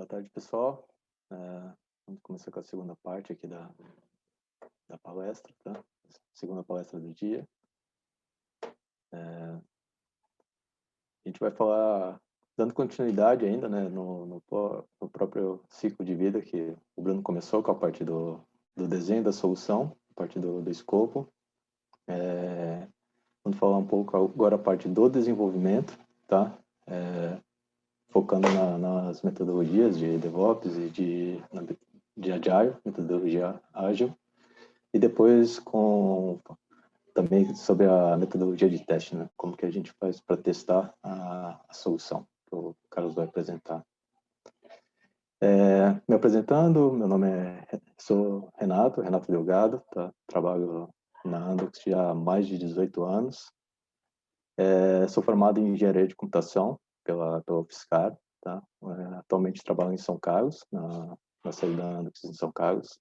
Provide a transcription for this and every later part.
tarde, pessoal. Vamos começar com a segunda parte aqui da palestra, tá? Segunda palestra do dia. A gente vai falar, dando continuidade ainda, né, no próprio ciclo de vida que o Bruno começou com a parte do desenho da solução, a parte do escopo. Vamos falar um pouco agora a parte do desenvolvimento, tá? Focando nas metodologias de DevOps e de Agile, metodologia ágil, e depois também sobre a metodologia de teste, né? Como que a gente faz para testar a solução que o Carlos vai apresentar. Me apresentando, meu nome sou Renato Delgado, tá? Trabalho na Amdocs já há mais de 18 anos. Sou formado em engenharia de computação pela UFSCar, tá? Atualmente trabalho em São Carlos, na sede da Amdocs em São Carlos.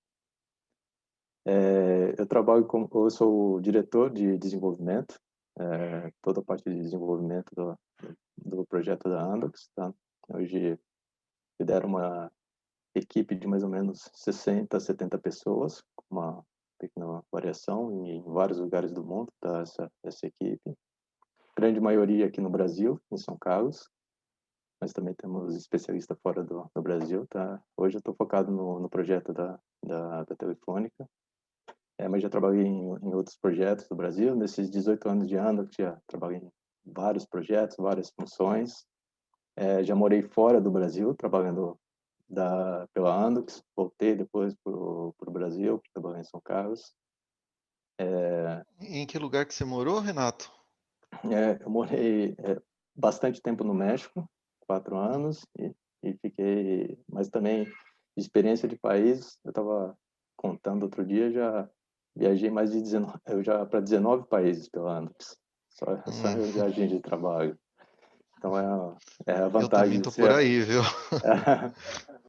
Eu sou o diretor de desenvolvimento, toda a parte de desenvolvimento do projeto da Amdocs, tá? Hoje lidero uma equipe de mais ou menos 60, 70 pessoas, com uma pequena variação em vários lugares do mundo, tá? Essa equipe. Grande maioria aqui no Brasil, em São Carlos, mas também temos especialistas fora do Brasil, tá? Hoje eu estou focado no projeto da Telefônica, mas já trabalhei em outros projetos do Brasil. Nesses 18 anos de Amdocs, já trabalhei em vários projetos, várias funções. Já morei fora do Brasil, trabalhando pela Amdocs. Voltei depois para o Brasil, trabalhei em São Carlos. Em que lugar que você morou, Renato? Eu morei bastante tempo no México, 4 anos, e fiquei... Mas também, experiência de país, eu estava contando outro dia, já viajei mais de 19, eu já para 19 países pela Amdocs, só Hum, em viagem de trabalho. Então é a eu também vantagem de tô por ser aí, viu?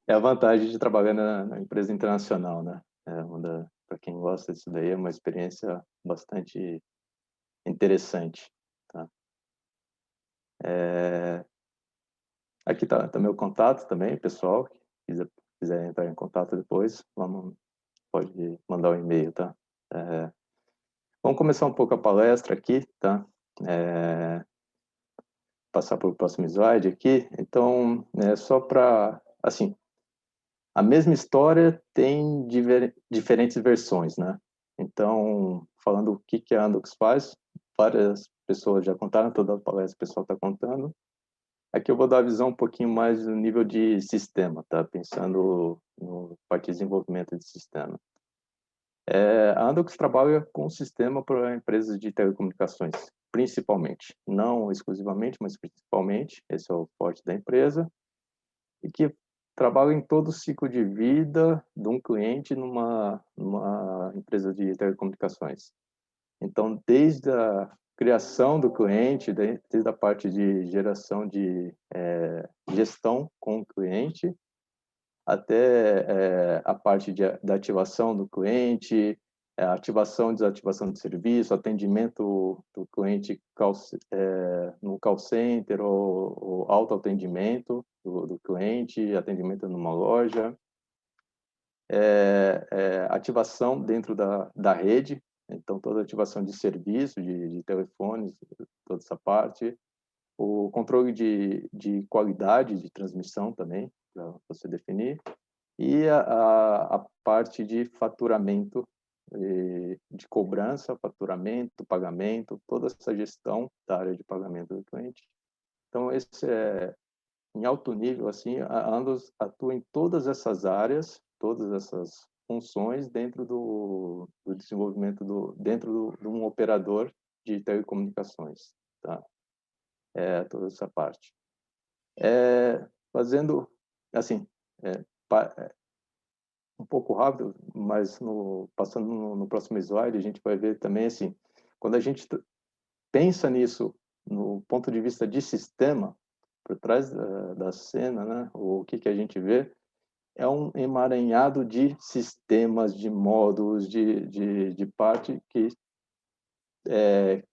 é a vantagem de trabalhar na empresa internacional, né? Para quem gosta disso daí, é uma experiência bastante interessante, tá? Aqui tá meu contato também, pessoal. Quiser entrar em contato depois, pode mandar um e-mail, tá? É, Vamos começar um pouco a palestra aqui, tá? Passar para o próximo slide aqui. Então, só para, assim, a mesma história tem diferentes versões, né? Então, falando o que a Amdocs faz, várias pessoas já contaram, toda a palestra o pessoal está contando. Aqui eu vou dar a visão um pouquinho mais no nível de sistema, tá? Pensando no parte de desenvolvimento de sistema. A Amdocs trabalha com um sistema para empresas de telecomunicações, principalmente. Não exclusivamente, mas principalmente. Esse é o forte da empresa. E que trabalha em todo o ciclo de vida de um cliente numa empresa de telecomunicações. Então, desde a criação do cliente, desde a parte de geração de gestão com o cliente, até a parte da ativação do cliente, ativação e desativação de serviço, atendimento do cliente no call center ou autoatendimento do cliente, atendimento numa loja, ativação dentro da rede, então toda a ativação de serviço, de telefones, toda essa parte, o controle de qualidade de transmissão também, para você definir, e a parte de faturamento, de cobrança, faturamento, pagamento, toda essa gestão da área de pagamento do cliente. Então, esse em alto nível, assim, a Andos atua em todas essas áreas, todas essas funções dentro do desenvolvimento, de um operador de telecomunicações, tá? Toda essa parte. Fazendo, assim, é, um pouco rápido, mas passando no próximo slide, a gente vai ver também, assim, quando a gente pensa nisso no ponto de vista de sistema, por trás da cena, né, o que a gente vê é um emaranhado de sistemas, de módulos, de parte que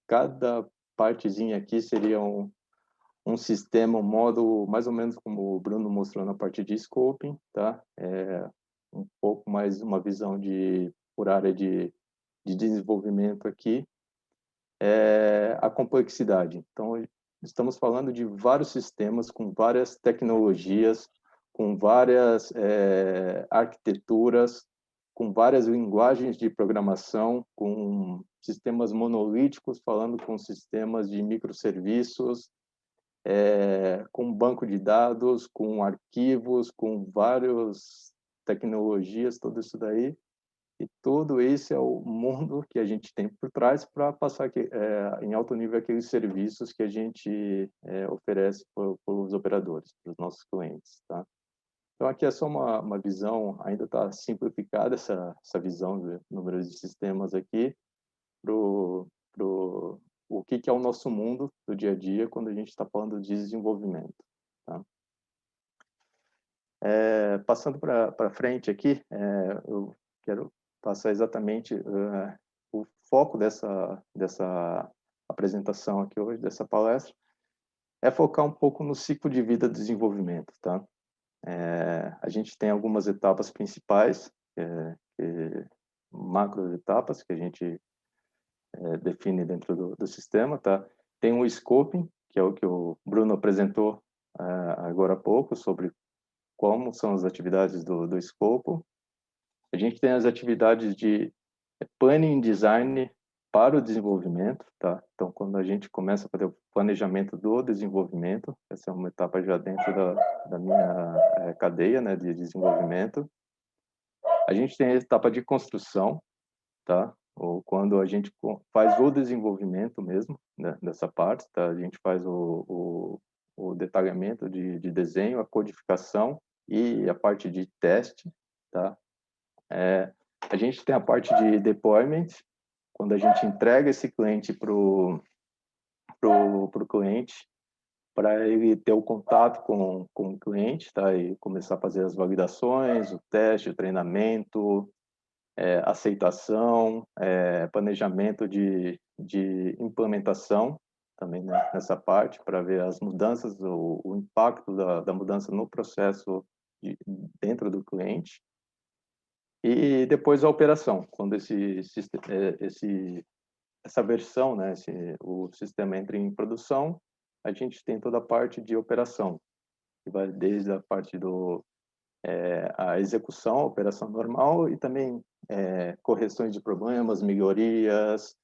cada partezinha aqui seria um sistema, um modo mais ou menos como o Bruno mostrou na parte de scoping, tá? Um pouco mais uma visão por área de desenvolvimento aqui, a complexidade. Então, estamos falando de vários sistemas com várias tecnologias, com várias arquiteturas, com várias linguagens de programação, com sistemas monolíticos, falando com sistemas de microserviços, com banco de dados, com arquivos, com várias tecnologias, tudo isso daí. E tudo isso é o mundo que a gente tem por trás para passar em alto nível aqueles serviços que a gente oferece para os operadores, para os nossos clientes, tá? Então, aqui é só uma visão, ainda está simplificada essa visão de números de sistemas aqui, o que é o nosso mundo do dia a dia quando a gente está falando de desenvolvimento, tá? Passando para frente aqui, eu quero passar exatamente o foco dessa apresentação aqui hoje, dessa palestra, é focar um pouco no ciclo de vida do desenvolvimento, tá? A gente tem algumas etapas principais, macro etapas que a gente define dentro do sistema, tá? Tem o scoping, que é o que o Bruno apresentou agora há pouco, sobre como são as atividades do escopo. A gente tem as atividades de planning design para o desenvolvimento, tá? Então, quando a gente começa a fazer o planejamento do desenvolvimento, essa é uma etapa já dentro da minha cadeia, né, de desenvolvimento. A gente tem a etapa de construção, tá? Ou quando a gente faz o desenvolvimento mesmo, né, dessa parte, tá? A gente faz o detalhamento de desenho, a codificação e a parte de teste, tá? A gente tem a parte de deployment, quando a gente entrega esse cliente pro cliente, para ele ter o contato com o cliente, tá? E começar a fazer as validações, o teste, o treinamento, aceitação, planejamento de implementação também, né, nessa parte, para ver as mudanças, o impacto da mudança no processo dentro do cliente. E depois a operação, quando essa versão, né, o sistema entra em produção, a gente tem toda a parte de operação, que vai desde a parte a execução, a operação normal, e também correções de problemas, melhorias,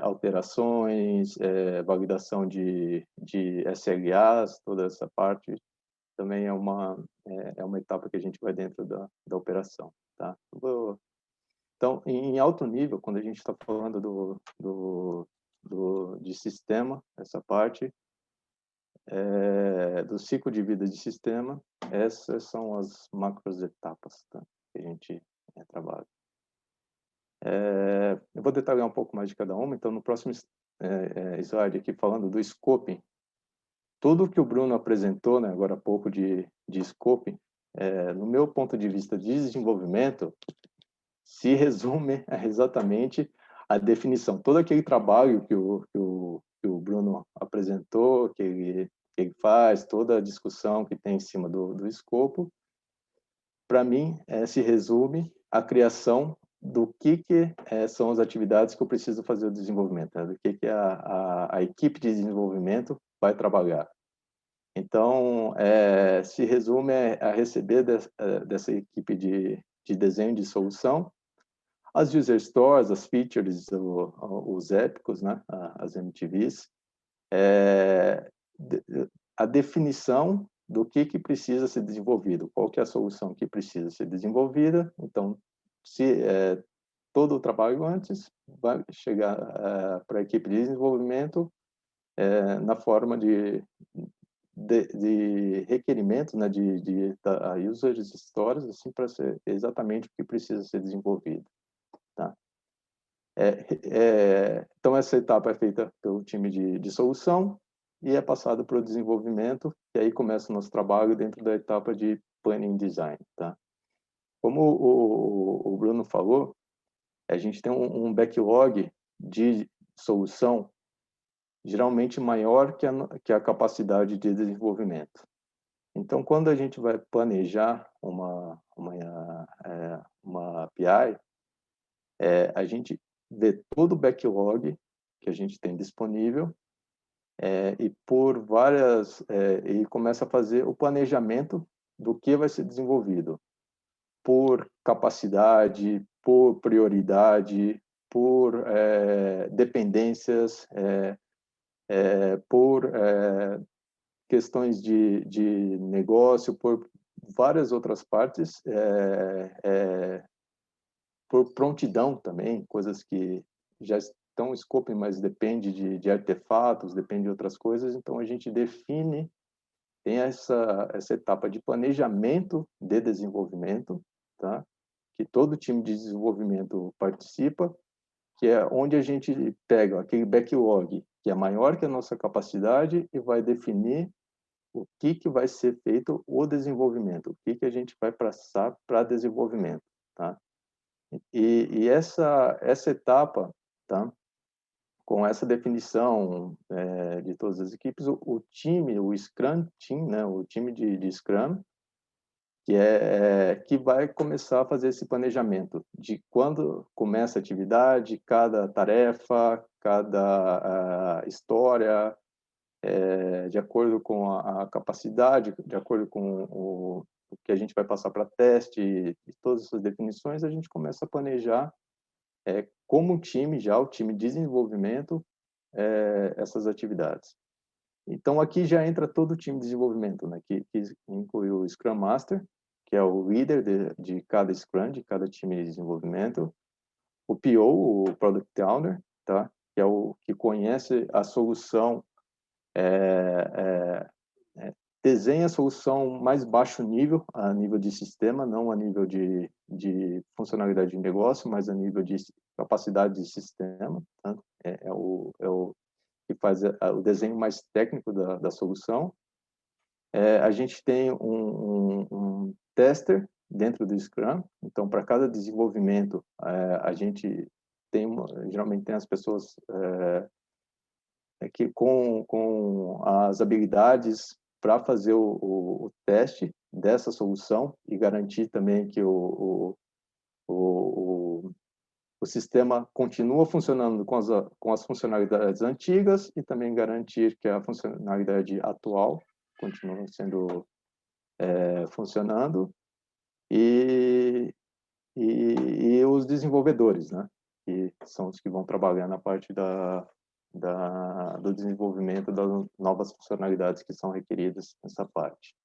alterações, validação de SLAs, toda essa parte também é uma etapa que a gente vai dentro da operação, tá? Então, em alto nível, quando a gente está falando de sistema, essa parte do ciclo de vida de sistema, essas são as macros etapas, tá, que a gente trabalha. Eu vou detalhar um pouco mais de cada uma, então no próximo slide aqui, falando do scoping, tudo que o Bruno apresentou, né, agora há pouco de scoping, no meu ponto de vista de desenvolvimento, se resume a exatamente a definição. Todo aquele trabalho que o Bruno apresentou, que ele faz, toda a discussão que tem em cima do escopo, para mim, se resume à criação do que são as atividades que eu preciso fazer o desenvolvimento, né? Do que a equipe de desenvolvimento vai trabalhar. Então, se resume a receber dessa equipe de desenho de solução as user stories, as features, os épicos, né? As MTVs, a definição do que precisa ser desenvolvido, qual que é a solução que precisa ser desenvolvida. Então, se todo o trabalho antes vai chegar para a equipe de desenvolvimento na forma de requerimentos, né, da user stories, assim, para ser exatamente o que precisa ser desenvolvido, tá? Então, essa etapa é feita pelo time de solução e é passado para o desenvolvimento, e aí começa o nosso trabalho dentro da etapa de planning design, tá? Como o Bruno falou, a gente tem um backlog de solução geralmente maior que a capacidade de desenvolvimento. Então, quando a gente vai planejar uma API, a gente vê todo o backlog que a gente tem disponível e e começa a fazer o planejamento do que vai ser desenvolvido por capacidade, por prioridade, por dependências, por questões de negócio, por várias outras partes, por prontidão também, coisas que já estão em scope, mas depende de artefatos, depende de outras coisas. Então, a gente define, tem essa etapa de planejamento de desenvolvimento, tá? Que todo time de desenvolvimento participa, que é onde a gente pega aquele backlog, que é maior que a nossa capacidade, e vai definir o que vai ser feito o desenvolvimento, o que a gente vai passar para desenvolvimento, tá? E essa etapa, tá? Com essa definição de todas as equipes, o time, o Scrum Team, né? O time de Scrum, que vai começar a fazer esse planejamento de quando começa a atividade, cada tarefa, cada história, de acordo com a capacidade, de acordo com o que a gente vai passar para teste e todas essas definições, a gente começa a planejar como time já, o time de desenvolvimento, essas atividades. Então, aqui já entra todo o time de desenvolvimento, né, que inclui o Scrum Master, que é o líder de cada Scrum, de cada time de desenvolvimento, o PO, o Product Owner, tá, que é o que conhece a solução, desenha a solução mais baixo nível, a nível de sistema, não a nível de funcionalidade de negócio, mas a nível de capacidade de sistema, tá? É o que faz o desenho mais técnico da solução. A gente tem um tester dentro do Scrum, então, para cada desenvolvimento, a gente geralmente tem as pessoas que com as habilidades para fazer o teste dessa solução e garantir também que o, o sistema continua funcionando com as funcionalidades antigas e também garantir que a funcionalidade atual continua sendo funcionando e, e os desenvolvedores, né, que são os que vão trabalhar na parte do desenvolvimento das novas funcionalidades que são requeridas nessa parte.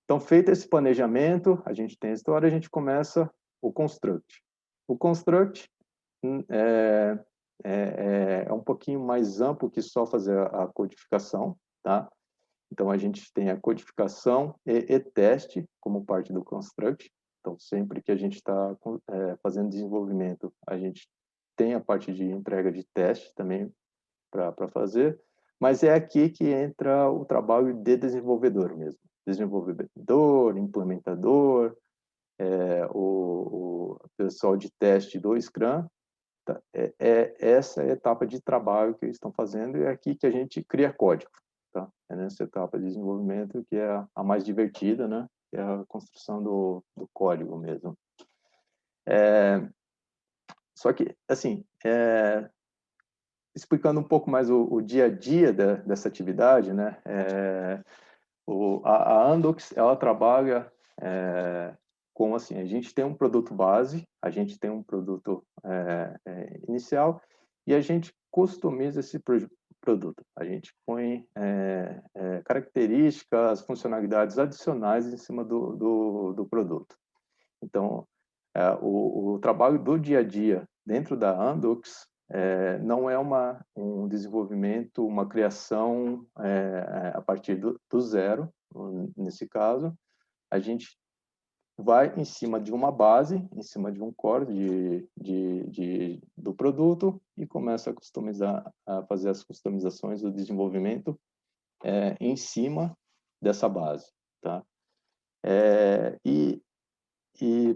Então, feito esse planejamento, a gente tem a história, a gente começa o construct. O construct é um pouquinho mais amplo que só fazer a codificação, tá? Então, a gente tem a codificação e teste como parte do construct. Então, sempre que a gente está fazendo desenvolvimento, a gente tem a parte de entrega de teste também para fazer, mas é aqui que entra o trabalho de desenvolvedor mesmo. Desenvolvedor, implementador, o pessoal de teste do Scrum, tá? Essa é a etapa de trabalho que eles estão fazendo e é aqui que a gente cria código. Tá? É nessa etapa de desenvolvimento que é a mais divertida, né? Que é a construção do código mesmo. Só que, assim, explicando um pouco mais o dia a dia dessa atividade, né? A Amdocs, ela trabalha com, assim, a gente tem um produto base, a gente tem um produto inicial e a gente customiza esse produto. A gente põe características, funcionalidades adicionais em cima do produto. Então, o trabalho do dia a dia dentro da Amdocs não é um desenvolvimento, uma criação a partir do zero, nesse caso. A gente vai em cima de uma base, em cima de um core do produto e começa a customizar, a fazer as customizações do desenvolvimento em cima dessa base, tá? E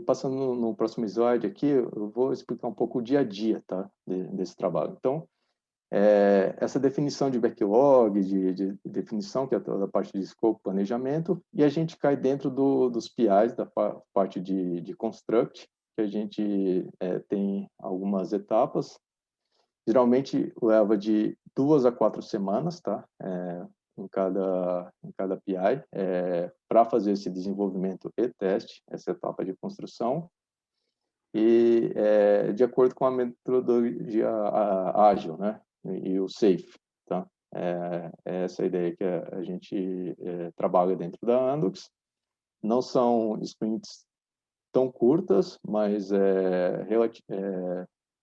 passando no próximo slide aqui, eu vou explicar um pouco o dia a dia, tá? Desse trabalho. Então, essa definição de backlog, de definição, que é toda a parte de escopo, planejamento, e a gente cai dentro dos PIs, da parte de construct, que a gente tem algumas etapas. Geralmente leva de 2 a 4 semanas, tá? Em cada PI, para fazer esse desenvolvimento e teste, essa etapa de construção, e de acordo com a metodologia ágil, né? E o SAFe, tá? É essa a ideia que a gente trabalha dentro da Amdocs. Não são sprints tão curtas, mas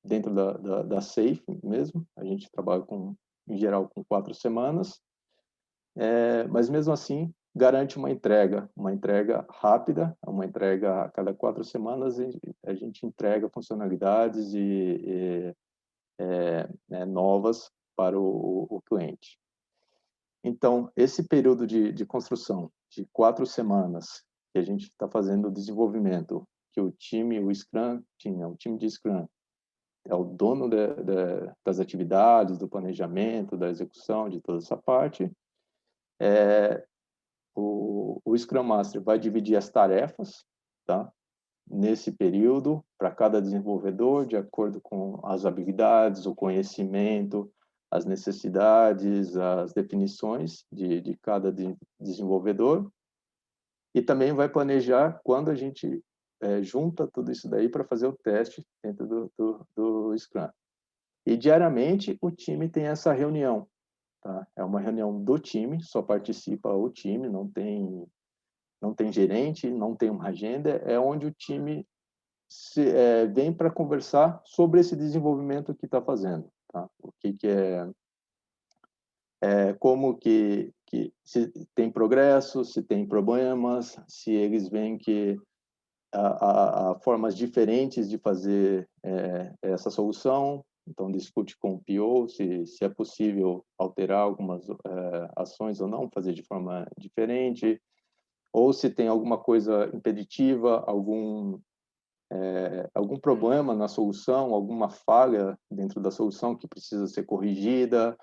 dentro da SAFe mesmo, a gente trabalha em geral com 4 semanas, mas mesmo assim garante uma entrega rápida, uma entrega a cada 4 semanas, e a gente entrega funcionalidades novas para o cliente. Então, esse período de construção de 4 semanas, que a gente está fazendo o desenvolvimento, que o time de Scrum, é o dono das atividades, do planejamento, da execução, de toda essa parte. O Scrum Master vai dividir as tarefas, tá? Nesse período, para cada desenvolvedor, de acordo com as habilidades, o conhecimento, as necessidades, as definições de cada desenvolvedor. E também vai planejar quando a gente junta tudo isso daí para fazer o teste dentro do Scrum. E diariamente o time tem essa reunião, tá? É uma reunião do time, só participa o time, não tem gerente, não tem uma agenda, é onde o time vem para conversar sobre esse desenvolvimento que está fazendo, tá? O que como que se tem progresso, se tem problemas, se eles veem que há formas diferentes de fazer essa solução. Então, discute com o PO se é possível alterar algumas ações ou não, fazer de forma diferente, ou se tem alguma coisa impeditiva, algum problema na solução, alguma falha dentro da solução que precisa ser corrigida,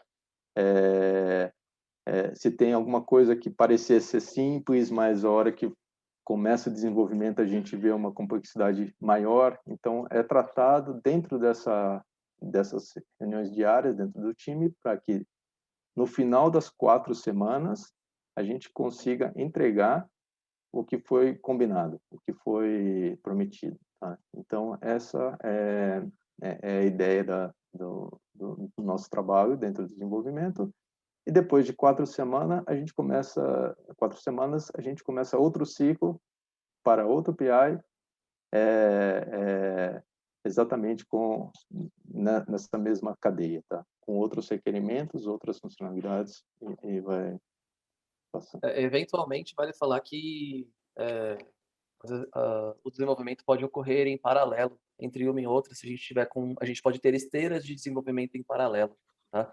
se tem alguma coisa que parecia ser simples, mas a hora que começa o desenvolvimento a gente vê uma complexidade maior. Então, é tratado dentro dessas reuniões diárias dentro do time, para que no final das 4 semanas a gente consiga entregar o que foi combinado, o que foi prometido, tá? Então, essa é a ideia do nosso trabalho dentro do desenvolvimento. E depois de 4 semanas, a gente começa outro ciclo para outro PI, exatamente nessa mesma cadeia, tá? Com outros requerimentos, outras funcionalidades, e vai passando. Eventualmente, vale falar que o desenvolvimento pode ocorrer em paralelo entre uma e outra. Se a gente tiver a gente pode ter esteiras de desenvolvimento em paralelo, tá?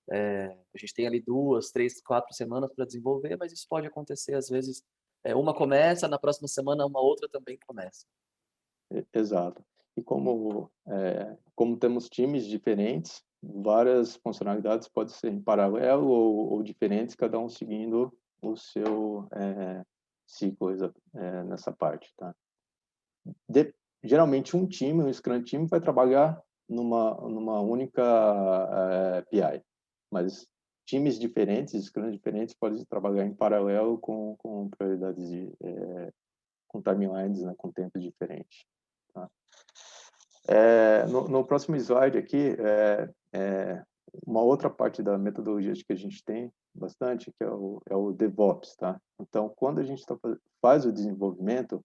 A gente tem ali 2, 3, 4 semanas para desenvolver, mas isso pode acontecer às vezes. Uma começa, na próxima semana uma outra também começa. Exato. E como temos times diferentes, várias funcionalidades podem ser em paralelo ou diferentes, cada um seguindo o seu ciclo nessa parte, tá? Geralmente um Scrum Team vai trabalhar numa única PI, mas times diferentes, Scrum diferentes, podem trabalhar em paralelo com prioridades com timelines, né, com tempo diferente. Tá? No próximo slide aqui, uma outra parte da metodologia que a gente tem bastante, que é o DevOps, tá? Então, quando a gente faz o desenvolvimento,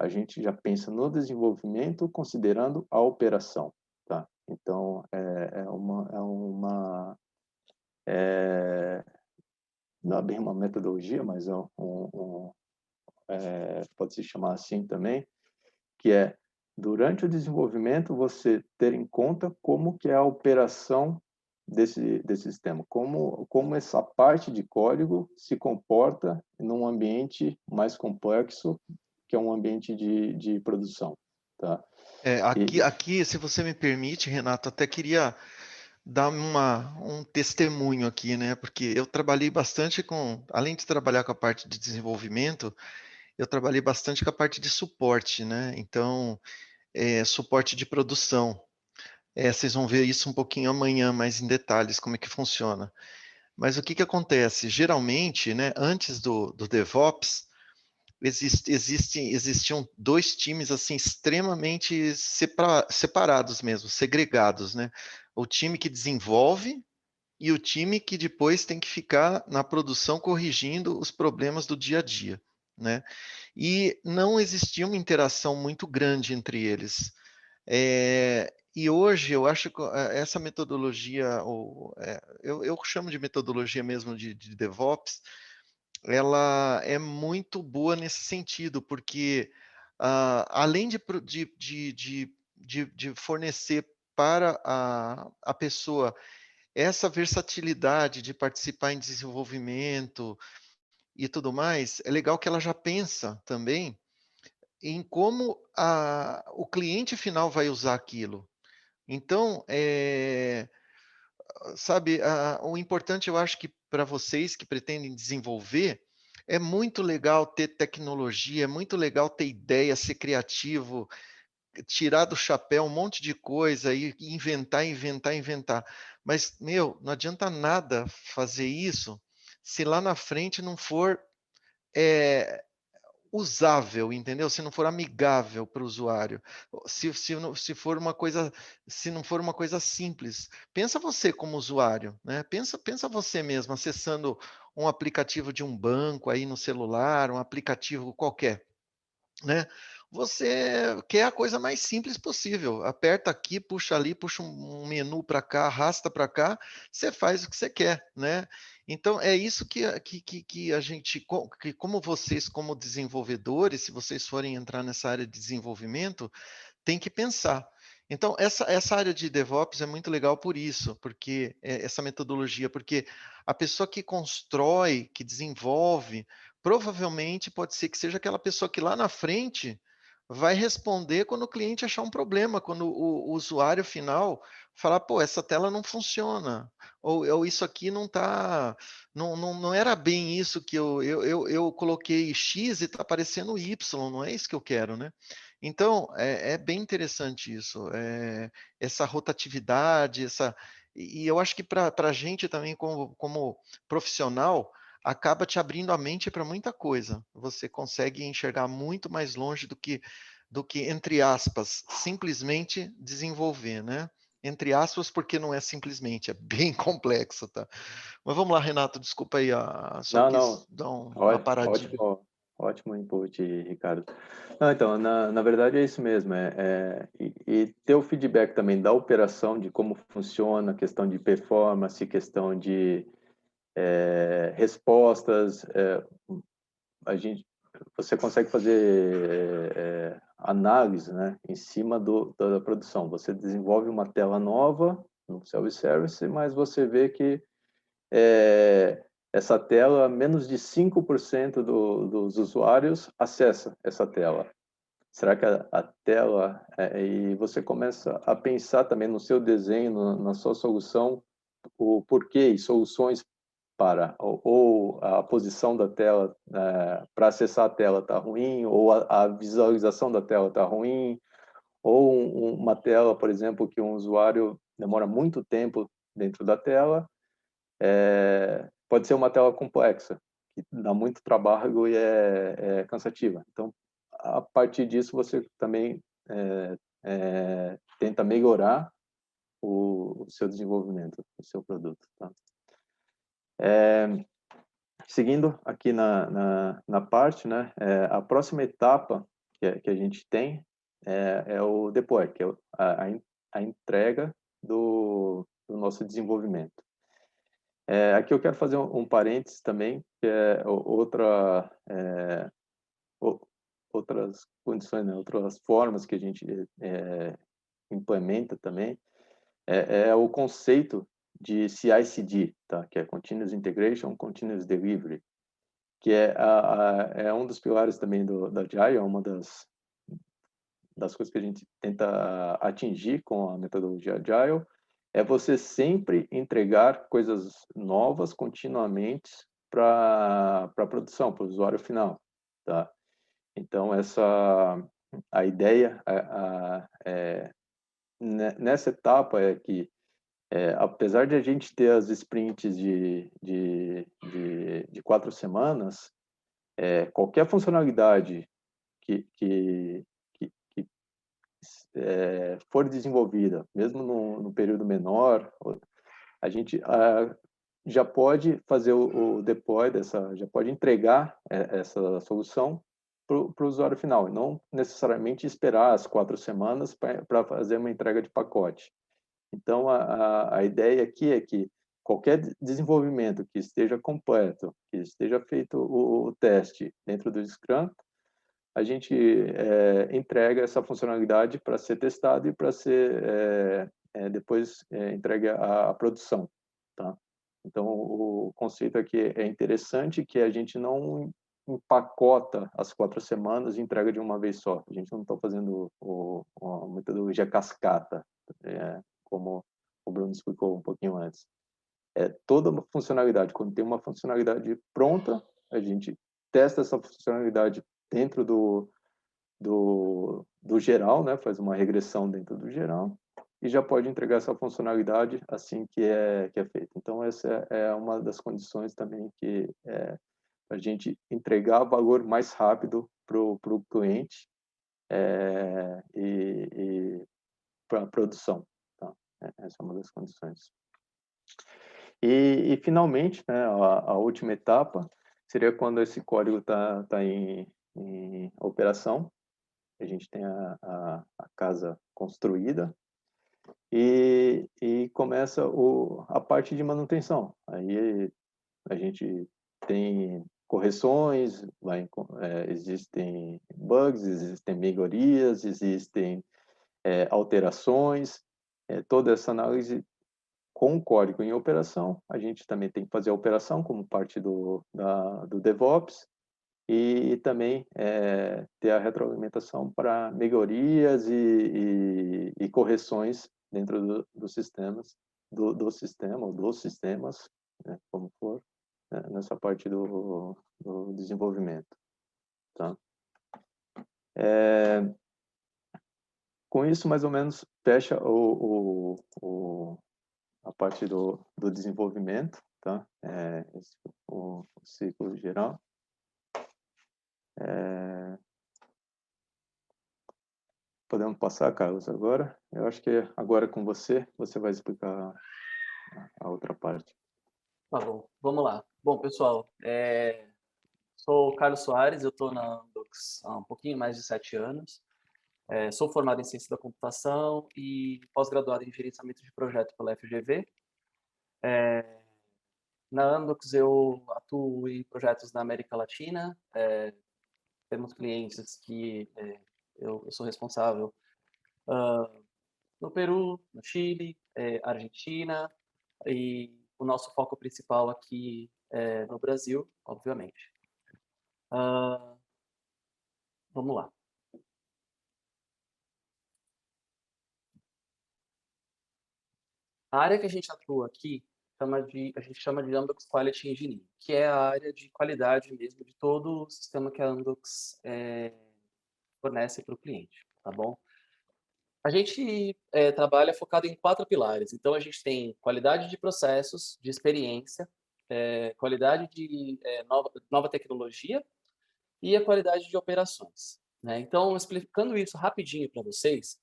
a gente já pensa no desenvolvimento considerando a operação, tá? Então, não é bem uma metodologia, mas pode se chamar assim também, que durante o desenvolvimento você ter em conta como que é a operação desse sistema, como essa parte de código se comporta num ambiente mais complexo, que é um ambiente de produção, tá? Aqui, se você me permite, Renato, até queria dar um testemunho aqui, né? Porque eu trabalhei bastante além de trabalhar com a parte de desenvolvimento, eu trabalhei bastante com a parte de suporte, né? Então, suporte de produção. Vocês vão ver isso um pouquinho amanhã, mais em detalhes, como é que funciona. Mas o que que acontece? Geralmente, né, antes do DevOps, existiam dois times assim extremamente separados mesmo, segregados, né? O time que desenvolve e o time que depois tem que ficar na produção corrigindo os problemas do dia a dia, né? E não existia uma interação muito grande entre eles. E hoje eu acho que essa metodologia, eu chamo de metodologia mesmo de DevOps, ela é muito boa nesse sentido, porque além de fornecer para a pessoa essa versatilidade de participar em desenvolvimento e tudo mais, é legal que ela já pensa também em como o cliente final vai usar aquilo. Então, sabe, o importante eu acho que para vocês que pretendem desenvolver, é muito legal ter tecnologia, é muito legal ter ideia, ser criativo, tirar do chapéu um monte de coisa e inventar, inventar, inventar. Mas, meu, não adianta nada fazer isso se lá na frente não for eh, usável, entendeu? Se não for amigável para o usuário, se for uma coisa, se não for uma coisa simples. Pensa você como usuário, né? Pensa você mesmo acessando um aplicativo de um banco aí no celular, um aplicativo qualquer, né? Você quer a coisa mais simples possível. Aperta aqui, puxa ali, puxa um menu para cá, arrasta para cá, você faz o que você quer, né? Então é isso que a gente, que como vocês, como desenvolvedores, se vocês forem entrar nessa área de desenvolvimento, tem que pensar. Então, essa área de DevOps é muito legal por isso, porque essa metodologia, porque a pessoa que constrói, que desenvolve, provavelmente pode ser que seja aquela pessoa que lá na frente vai responder quando o cliente achar um problema, quando o usuário final falar, pô, essa tela não funciona, ou isso aqui não tá, não era bem isso que eu coloquei X e está aparecendo Y, não é isso que eu quero, né? Então, é bem interessante isso, essa rotatividade, e eu acho que para a gente também, como profissional, acaba te abrindo a mente para muita coisa. Você consegue enxergar muito mais longe do que, entre aspas, simplesmente desenvolver, né? Entre aspas, porque não é simplesmente, é bem complexo, tá? Mas vamos lá, Renato, desculpa aí, só Não, não, quis dar uma paradinha. ótimo, ótimo input, Ricardo. Não, então, na verdade é isso mesmo, e ter o feedback também da operação, de como funciona, questão de performance, questão de respostas, a gente, você consegue fazer análise, né, em cima da produção. Você desenvolve uma tela nova no self-service, mas você vê que essa tela, menos de 5% dos usuários acessa essa tela. Será que a tela... e você começa a pensar também no seu desenho, na sua solução, o porquê e soluções para, ou a posição da tela para acessar a tela está ruim, ou a visualização da tela está ruim, ou uma tela, por exemplo, que um usuário demora muito tempo dentro da tela, pode ser uma tela complexa, que dá muito trabalho e é cansativa. Então, a partir disso, você também tenta melhorar o seu desenvolvimento, o seu produto. Tá? Seguindo aqui na parte, né, a próxima etapa que a gente tem é o deploy, que é a entrega do nosso desenvolvimento. Aqui eu quero fazer um parênteses também, que é outras condições, né, outras formas que a gente implementa também, o conceito de CI/CD, tá? Que é Continuous Integration, Continuous Delivery, que é um dos pilares também da Agile, é uma das coisas que a gente tenta atingir com a metodologia Agile, é você sempre entregar coisas novas continuamente para a produção, para o usuário final, tá? Então, a ideia nessa etapa é que, apesar de a gente ter as sprints de 4 semanas, qualquer funcionalidade que for desenvolvida, mesmo no período menor, a gente já pode fazer o deploy já pode entregar essa solução para o usuário final, e não necessariamente esperar as 4 semanas para fazer uma entrega de pacote. Então, a ideia aqui é que qualquer desenvolvimento que esteja completo, que esteja feito o teste dentro do Scrum, a gente entrega essa funcionalidade para ser testado e para ser depois entregue à produção, tá? Então, o conceito aqui é interessante, que a gente não empacota as 4 semanas e entrega de uma vez só. A gente não está fazendo a metodologia cascata, como o Bruno explicou um pouquinho antes. Toda uma funcionalidade, quando tem uma funcionalidade pronta, a gente testa essa funcionalidade dentro do geral, né? Faz uma regressão dentro do geral e já pode entregar essa funcionalidade assim que é feito. Então, essa é uma das condições também que a gente entregar valor mais rápido para o cliente e para a produção. Tá? Essa é uma das condições. E finalmente, né, a última etapa seria quando esse código está em operação. A gente tem a casa construída e começa a parte de manutenção. Aí a gente tem correções, existem bugs, existem melhorias, existem alterações, toda essa análise com o código em operação. A gente também tem que fazer a operação como parte do DevOps e também ter a retroalimentação para melhorias e correções dentro dos sistemas, do sistema ou dos sistemas, né, como for, né, nessa parte do desenvolvimento. Tá? Com isso, mais ou menos, fecha a parte do desenvolvimento, tá? O ciclo geral. Podemos passar, Carlos, agora? Eu acho que agora com você vai explicar a outra parte. Tá bom, vamos lá. Bom, pessoal, sou o Carlos Soares, eu estou na Amdocs há um pouquinho mais de 7 anos. Sou formado em Ciência da Computação e pós-graduado em Gerenciamento de Projeto pela FGV. Na Amdocs eu atuo em projetos na América Latina. Temos clientes que eu sou responsável no Peru, no Chile, Argentina, e o nosso foco principal aqui é no Brasil, obviamente. Vamos lá. A área que a gente atua aqui a gente chama de Amdocs Quality Engineering, que é a área de qualidade mesmo de todo o sistema que a Amdocs fornece para o cliente, tá bom? A gente trabalha focado em 4 pilares. Então, a gente tem qualidade de processos, de experiência, qualidade de nova tecnologia e a qualidade de operações, né? Então, explicando isso rapidinho para vocês,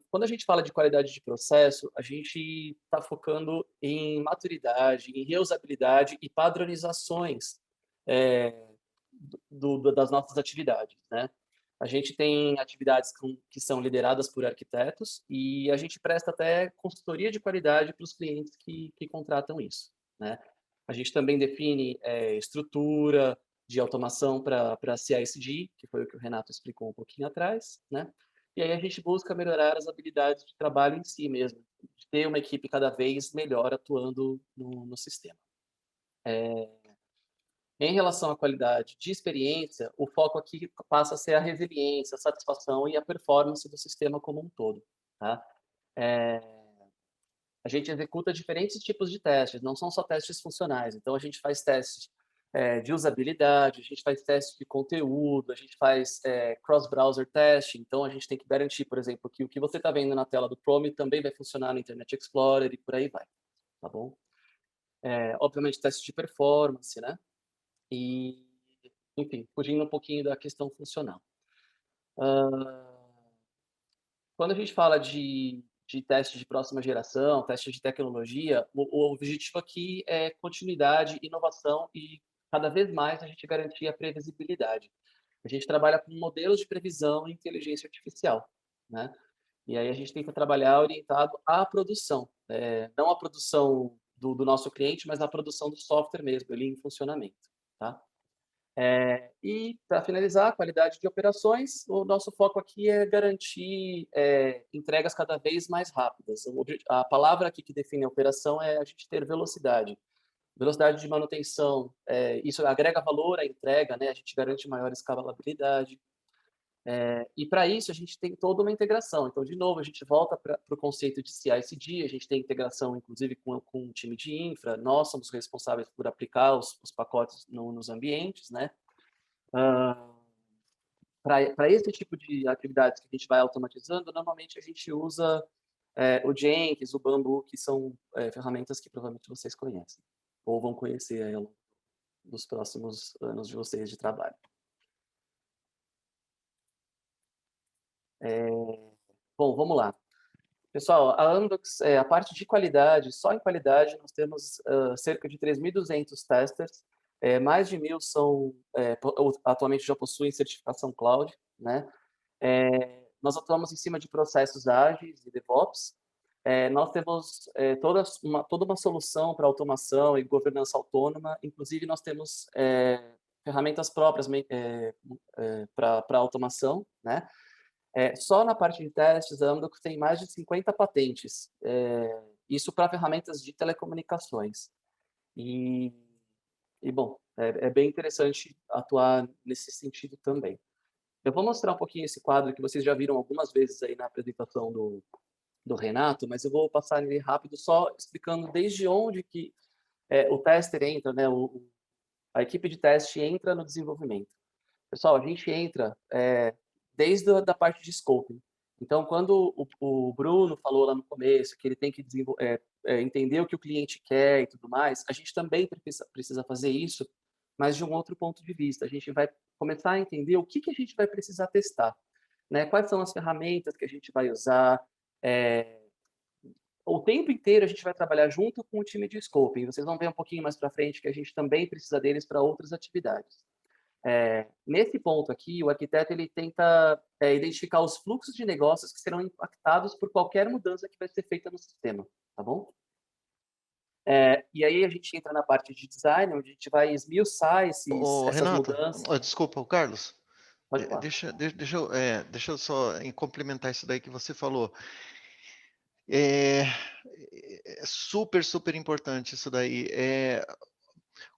quando a gente fala de qualidade de processo, a gente está focando em maturidade, em reusabilidade e padronizações das nossas atividades, né? A gente tem atividades que são lideradas por arquitetos e a gente presta até consultoria de qualidade para os clientes que contratam isso, né? A gente também define estrutura de automação para CI/CD, que foi o que o Renato explicou um pouquinho atrás, né? E aí a gente busca melhorar as habilidades de trabalho em si mesmo, de ter uma equipe cada vez melhor atuando no sistema. Em relação à qualidade de experiência, o foco aqui passa a ser a resiliência, a satisfação e a performance do sistema como um todo, tá? a gente executa diferentes tipos de testes, não são só testes funcionais. Então, a gente faz testes de usabilidade, a gente faz testes de conteúdo, a gente faz cross-browser testing. Então, a gente tem que garantir, por exemplo, que o que você está vendo na tela do Chrome também vai funcionar no Internet Explorer e por aí vai, tá bom? Obviamente, testes de performance, né? E, enfim, fugindo um pouquinho da questão funcional. Quando a gente fala de teste de próxima geração, teste de tecnologia, o objetivo aqui é continuidade, inovação e, cada vez mais, a gente garantir a previsibilidade. A gente trabalha com modelos de previsão e inteligência artificial, né? E aí a gente tenta trabalhar orientado à produção, não à produção do nosso cliente, mas à produção do software mesmo, ele em funcionamento, tá? E, para finalizar, a qualidade de operações, o nosso foco aqui é garantir entregas cada vez mais rápidas. A palavra aqui que define a operação é a gente ter velocidade. Velocidade de manutenção, isso agrega valor à entrega, né? A gente garante maior escalabilidade. E, para isso, a gente tem toda uma integração. Então, de novo, a gente volta para o conceito de CI/CD, a gente tem integração, inclusive, com o time de infra, nós somos responsáveis por aplicar os pacotes nos ambientes, né? Para esse tipo de atividades que a gente vai automatizando, normalmente a gente usa o Jenkins, o Bamboo, que são ferramentas que provavelmente vocês conhecem, ou vão conhecer aí ao longo dos próximos anos de vocês de trabalho. Bom, vamos lá. Pessoal, a Amdocs, a parte de qualidade, só em qualidade, nós temos cerca de 3.200 testers, mais de 1.000 atualmente já possuem certificação cloud, né? Nós atuamos em cima de processos ágeis e DevOps. Nós temos toda uma solução para automação e governança autônoma, inclusive nós temos ferramentas próprias para automação, né? Só na parte de testes, a Amdocs tem mais de 50 patentes, isso para ferramentas de telecomunicações. Bom, é bem interessante atuar nesse sentido também. Eu vou mostrar um pouquinho esse quadro que vocês já viram algumas vezes aí na apresentação do Renato, mas eu vou passar ele rápido, só explicando desde onde que o tester entra, né? A equipe de teste entra no desenvolvimento. Pessoal, a gente entra desde a parte de scoping. Então, quando o Bruno falou lá no começo que ele tem que entender o que o cliente quer e tudo mais, a gente também precisa fazer isso, mas de um outro ponto de vista. A gente vai começar a entender o que a gente vai precisar testar, né? Quais são as ferramentas que a gente vai usar. O tempo inteiro a gente vai trabalhar junto com o time de scoping. Vocês vão ver um pouquinho mais para frente que a gente também precisa deles para outras atividades. Nesse ponto aqui, o arquiteto ele tenta identificar os fluxos de negócios que serão impactados por qualquer mudança que vai ser feita no sistema, tá bom? E aí a gente entra na parte de design, onde a gente vai esmiuçar essas Renato, mudanças. desculpa, o Carlos. Pode falar. Deixa eu só complementar isso daí que você falou. É super, super importante isso daí.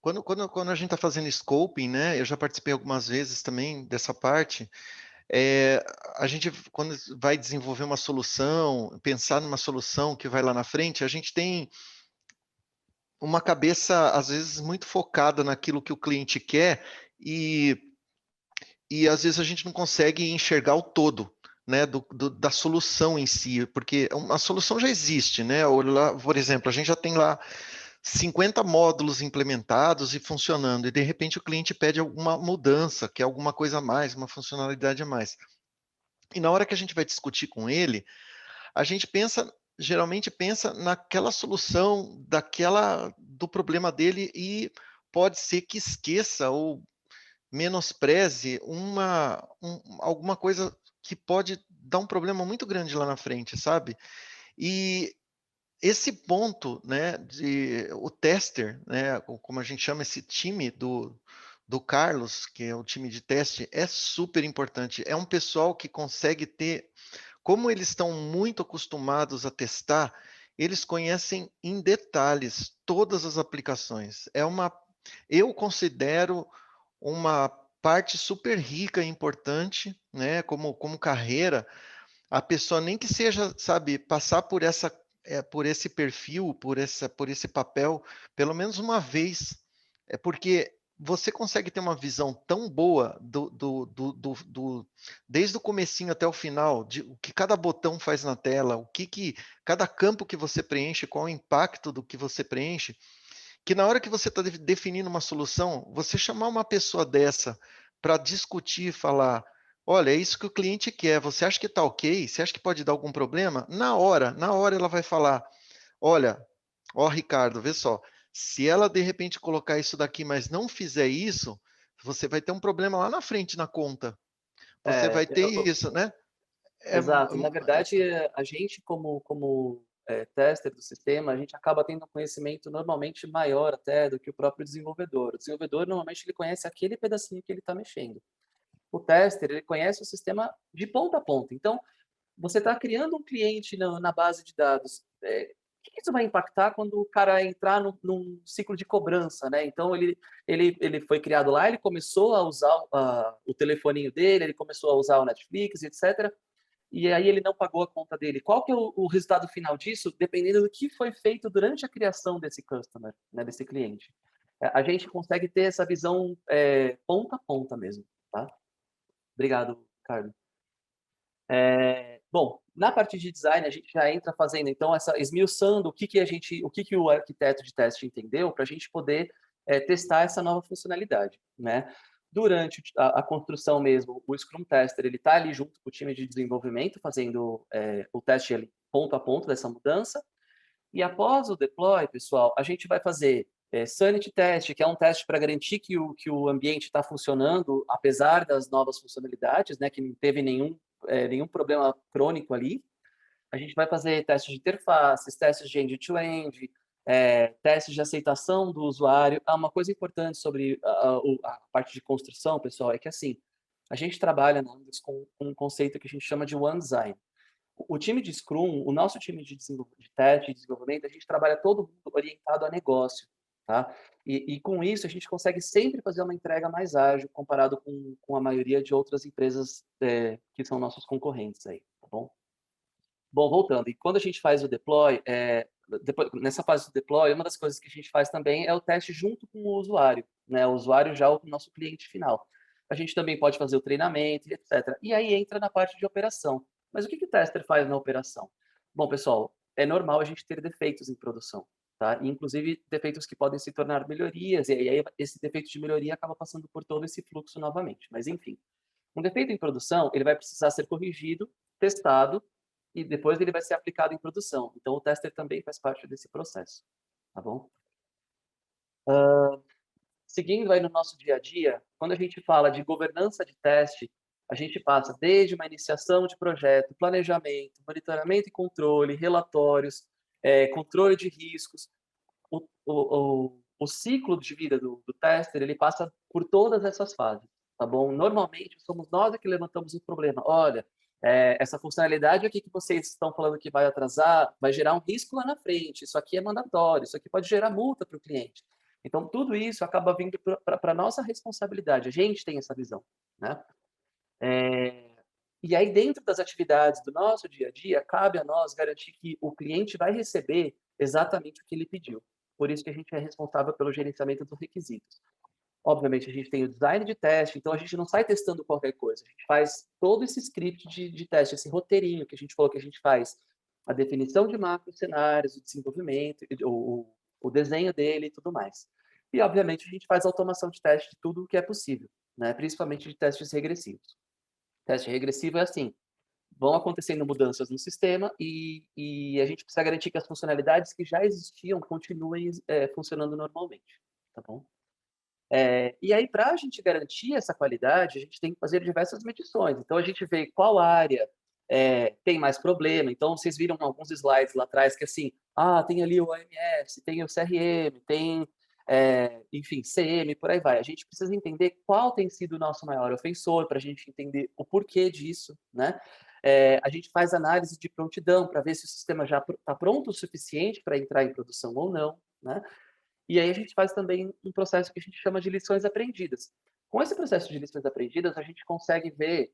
Quando a gente está fazendo scoping, né? Eu já participei algumas vezes também dessa parte. A gente, quando vai desenvolver uma solução, pensar numa solução que vai lá na frente, a gente tem uma cabeça, às vezes, muito focada naquilo que o cliente quer e às vezes a gente não consegue enxergar o todo, né, da solução em si, porque a solução já existe, né? Por exemplo, a gente já tem lá 50 módulos implementados e funcionando, e de repente o cliente pede alguma mudança, quer alguma coisa a mais, uma funcionalidade a mais. E na hora que a gente vai discutir com ele, a gente geralmente pensa naquela solução do problema dele e pode ser que esqueça ou menospreze alguma coisa que pode dar um problema muito grande lá na frente, sabe? E esse ponto, né, o tester, né, como a gente chama esse time do Carlos, que é o time de teste, é super importante. É um pessoal que consegue ter, como eles estão muito acostumados a testar, eles conhecem em detalhes todas as aplicações. Eu considero uma parte super rica e importante, né, como carreira, a pessoa nem que seja, sabe, passar por por esse perfil, por esse papel, pelo menos uma vez. É porque você consegue ter uma visão tão boa desde o comecinho até o final, de o que cada botão faz na tela, o que cada campo que você preenche, qual o impacto do que você preenche, que na hora que você está definindo uma solução, você chamar uma pessoa dessa para discutir e falar, olha, é isso que o cliente quer, você acha que está ok? Você acha que pode dar algum problema? Na hora ela vai falar, olha, ó Ricardo, vê só, se ela de repente colocar isso daqui, mas não fizer isso, você vai ter um problema lá na frente na conta. Você É, vai ter isso, né? É, exato. Na verdade, a gente, como tester do sistema, a gente acaba tendo um conhecimento normalmente maior até do que o próprio desenvolvedor. O desenvolvedor, normalmente, ele conhece aquele pedacinho que ele está mexendo. O tester, ele conhece o sistema de ponta a ponta. Então, você está criando um cliente na base de dados. O que isso vai impactar quando o cara entrar num ciclo de cobrança, né? Então, ele foi criado lá, ele começou a usar o telefoninho dele, ele começou a usar o Netflix, etc. E aí ele não pagou a conta dele. Qual que é o resultado final disso? Dependendo do que foi feito durante a criação desse customer, né, desse cliente. A gente consegue ter essa visão ponta a ponta mesmo, tá? Obrigado, Carlos. Bom, na parte de design a gente já entra fazendo então essa esmiuçando o que o arquiteto de teste entendeu para a gente poder testar essa nova funcionalidade, né? Durante a construção mesmo, o Scrum Tester ele está ali junto com o time de desenvolvimento fazendo o teste ali, ponto a ponto dessa mudança. E após o deploy, pessoal, a gente vai fazer sanity test, que é um teste para garantir que o ambiente está funcionando, apesar das novas funcionalidades, né, que não teve nenhum problema crônico ali. A gente vai fazer testes de interfaces, testes de end-to-end, testes de aceitação do usuário. Uma coisa importante sobre a parte de construção, pessoal, é que assim, a gente trabalha na Amdocs com um conceito que a gente chama de One Design. O time de Scrum, o nosso time de teste e desenvolvimento, a gente trabalha todo mundo orientado a negócio, tá? E com isso a gente consegue sempre fazer uma entrega mais ágil comparado com a maioria de outras empresas que são nossos concorrentes aí, tá bom? Bom, voltando, e quando a gente faz o deploy, depois, nessa fase do deploy, uma das coisas que a gente faz também é o teste junto com o usuário, né? O usuário já é o nosso cliente final. A gente também pode fazer o treinamento, etc. E aí entra na parte de operação. Mas o que o tester faz na operação? Bom, pessoal, é normal a gente ter defeitos em produção, tá? E, inclusive, defeitos que podem se tornar melhorias, e aí esse defeito de melhoria acaba passando por todo esse fluxo novamente. Mas, enfim, um defeito em produção, ele vai precisar ser corrigido, testado, e depois ele vai ser aplicado em produção. Então, o tester também faz parte desse processo, tá bom? Seguindo aí no nosso dia a dia, quando a gente fala de governança de teste, a gente passa desde uma iniciação de projeto, planejamento, monitoramento e controle, relatórios, controle de riscos. O ciclo de vida do tester, ele passa por todas essas fases, tá bom? Normalmente, somos nós que levantamos o problema. Olha, essa funcionalidade aqui que vocês estão falando que vai atrasar, vai gerar um risco lá na frente. Isso aqui é mandatório, isso aqui pode gerar multa para o cliente. Então, tudo isso acaba vindo para a nossa responsabilidade. A gente tem essa visão, né? E aí, dentro das atividades do nosso dia a dia, cabe a nós garantir que o cliente vai receber exatamente o que ele pediu. Por isso que a gente é responsável pelo gerenciamento dos requisitos. Obviamente, a gente tem o design de teste, então a gente não sai testando qualquer coisa. A gente faz todo esse script de teste, esse roteirinho que a gente falou que a gente faz. A definição de macro cenários, o desenvolvimento, o desenho dele e tudo mais. E, obviamente, a gente faz automação de teste de tudo o que é possível, né? Principalmente de testes regressivos. Teste regressivo é assim, vão acontecendo mudanças no sistema e a gente precisa garantir que as funcionalidades que já existiam continuem funcionando normalmente, tá bom? E aí, para a gente garantir essa qualidade, a gente tem que fazer diversas medições. Então, a gente vê qual área tem mais problema. Então, vocês viram alguns slides lá atrás que, assim, tem ali o OMS, tem o CRM, tem, enfim, CM, por aí vai. A gente precisa entender qual tem sido o nosso maior ofensor, para a gente entender o porquê disso, né? A gente faz análise de prontidão para ver se o sistema já está pronto o suficiente para entrar em produção ou não, né? E aí a gente faz também um processo que a gente chama de lições aprendidas. Com esse processo de lições aprendidas, a gente consegue ver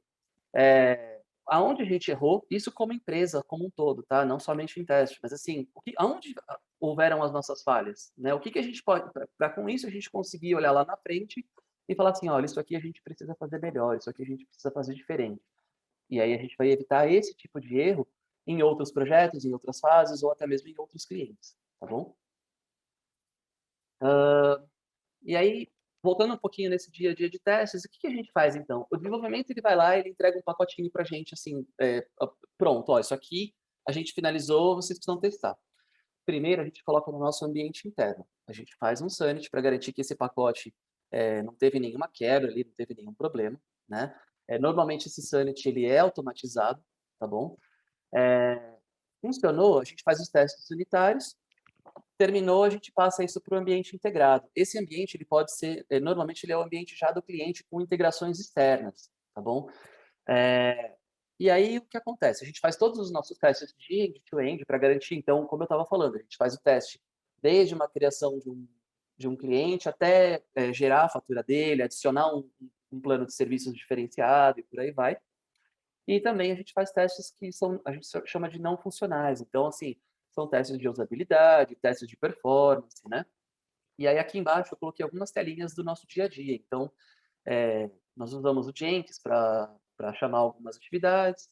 aonde a gente errou, isso como empresa, como um todo, tá? Não somente em teste, mas assim, aonde houveram as nossas falhas, né? O que a gente pode, para com isso a gente conseguir olhar lá na frente e falar assim, olha, isso aqui a gente precisa fazer melhor, isso aqui a gente precisa fazer diferente. E aí a gente vai evitar esse tipo de erro em outros projetos, em outras fases ou até mesmo em outros clientes, tá bom? E aí, voltando um pouquinho nesse dia a dia de testes, o que a gente faz então? O desenvolvimento ele vai lá, ele entrega um pacotinho para a gente assim, pronto, ó, isso aqui a gente finalizou, vocês precisam testar. Primeiro a gente coloca no nosso ambiente interno. A gente faz um sanity para garantir que esse pacote não teve nenhuma quebra ali, não teve nenhum problema, né? Normalmente esse sanity ele é automatizado, tá bom? Funcionou, a gente faz os testes unitários. Terminou, a gente passa isso para o ambiente integrado. Esse ambiente, ele pode ser, normalmente ele é o ambiente já do cliente com integrações externas, tá bom? E aí, o que acontece? A gente faz todos os nossos testes de end-to-end para garantir, então, como eu estava falando, a gente faz o teste desde uma criação de um cliente até gerar a fatura dele, adicionar um plano de serviços diferenciado e por aí vai. E também a gente faz testes que a gente chama de não funcionais. Então, assim, são testes de usabilidade, testes de performance, né? E aí aqui embaixo eu coloquei algumas telinhas do nosso dia a dia. Então, nós usamos o Jenkins para chamar algumas atividades.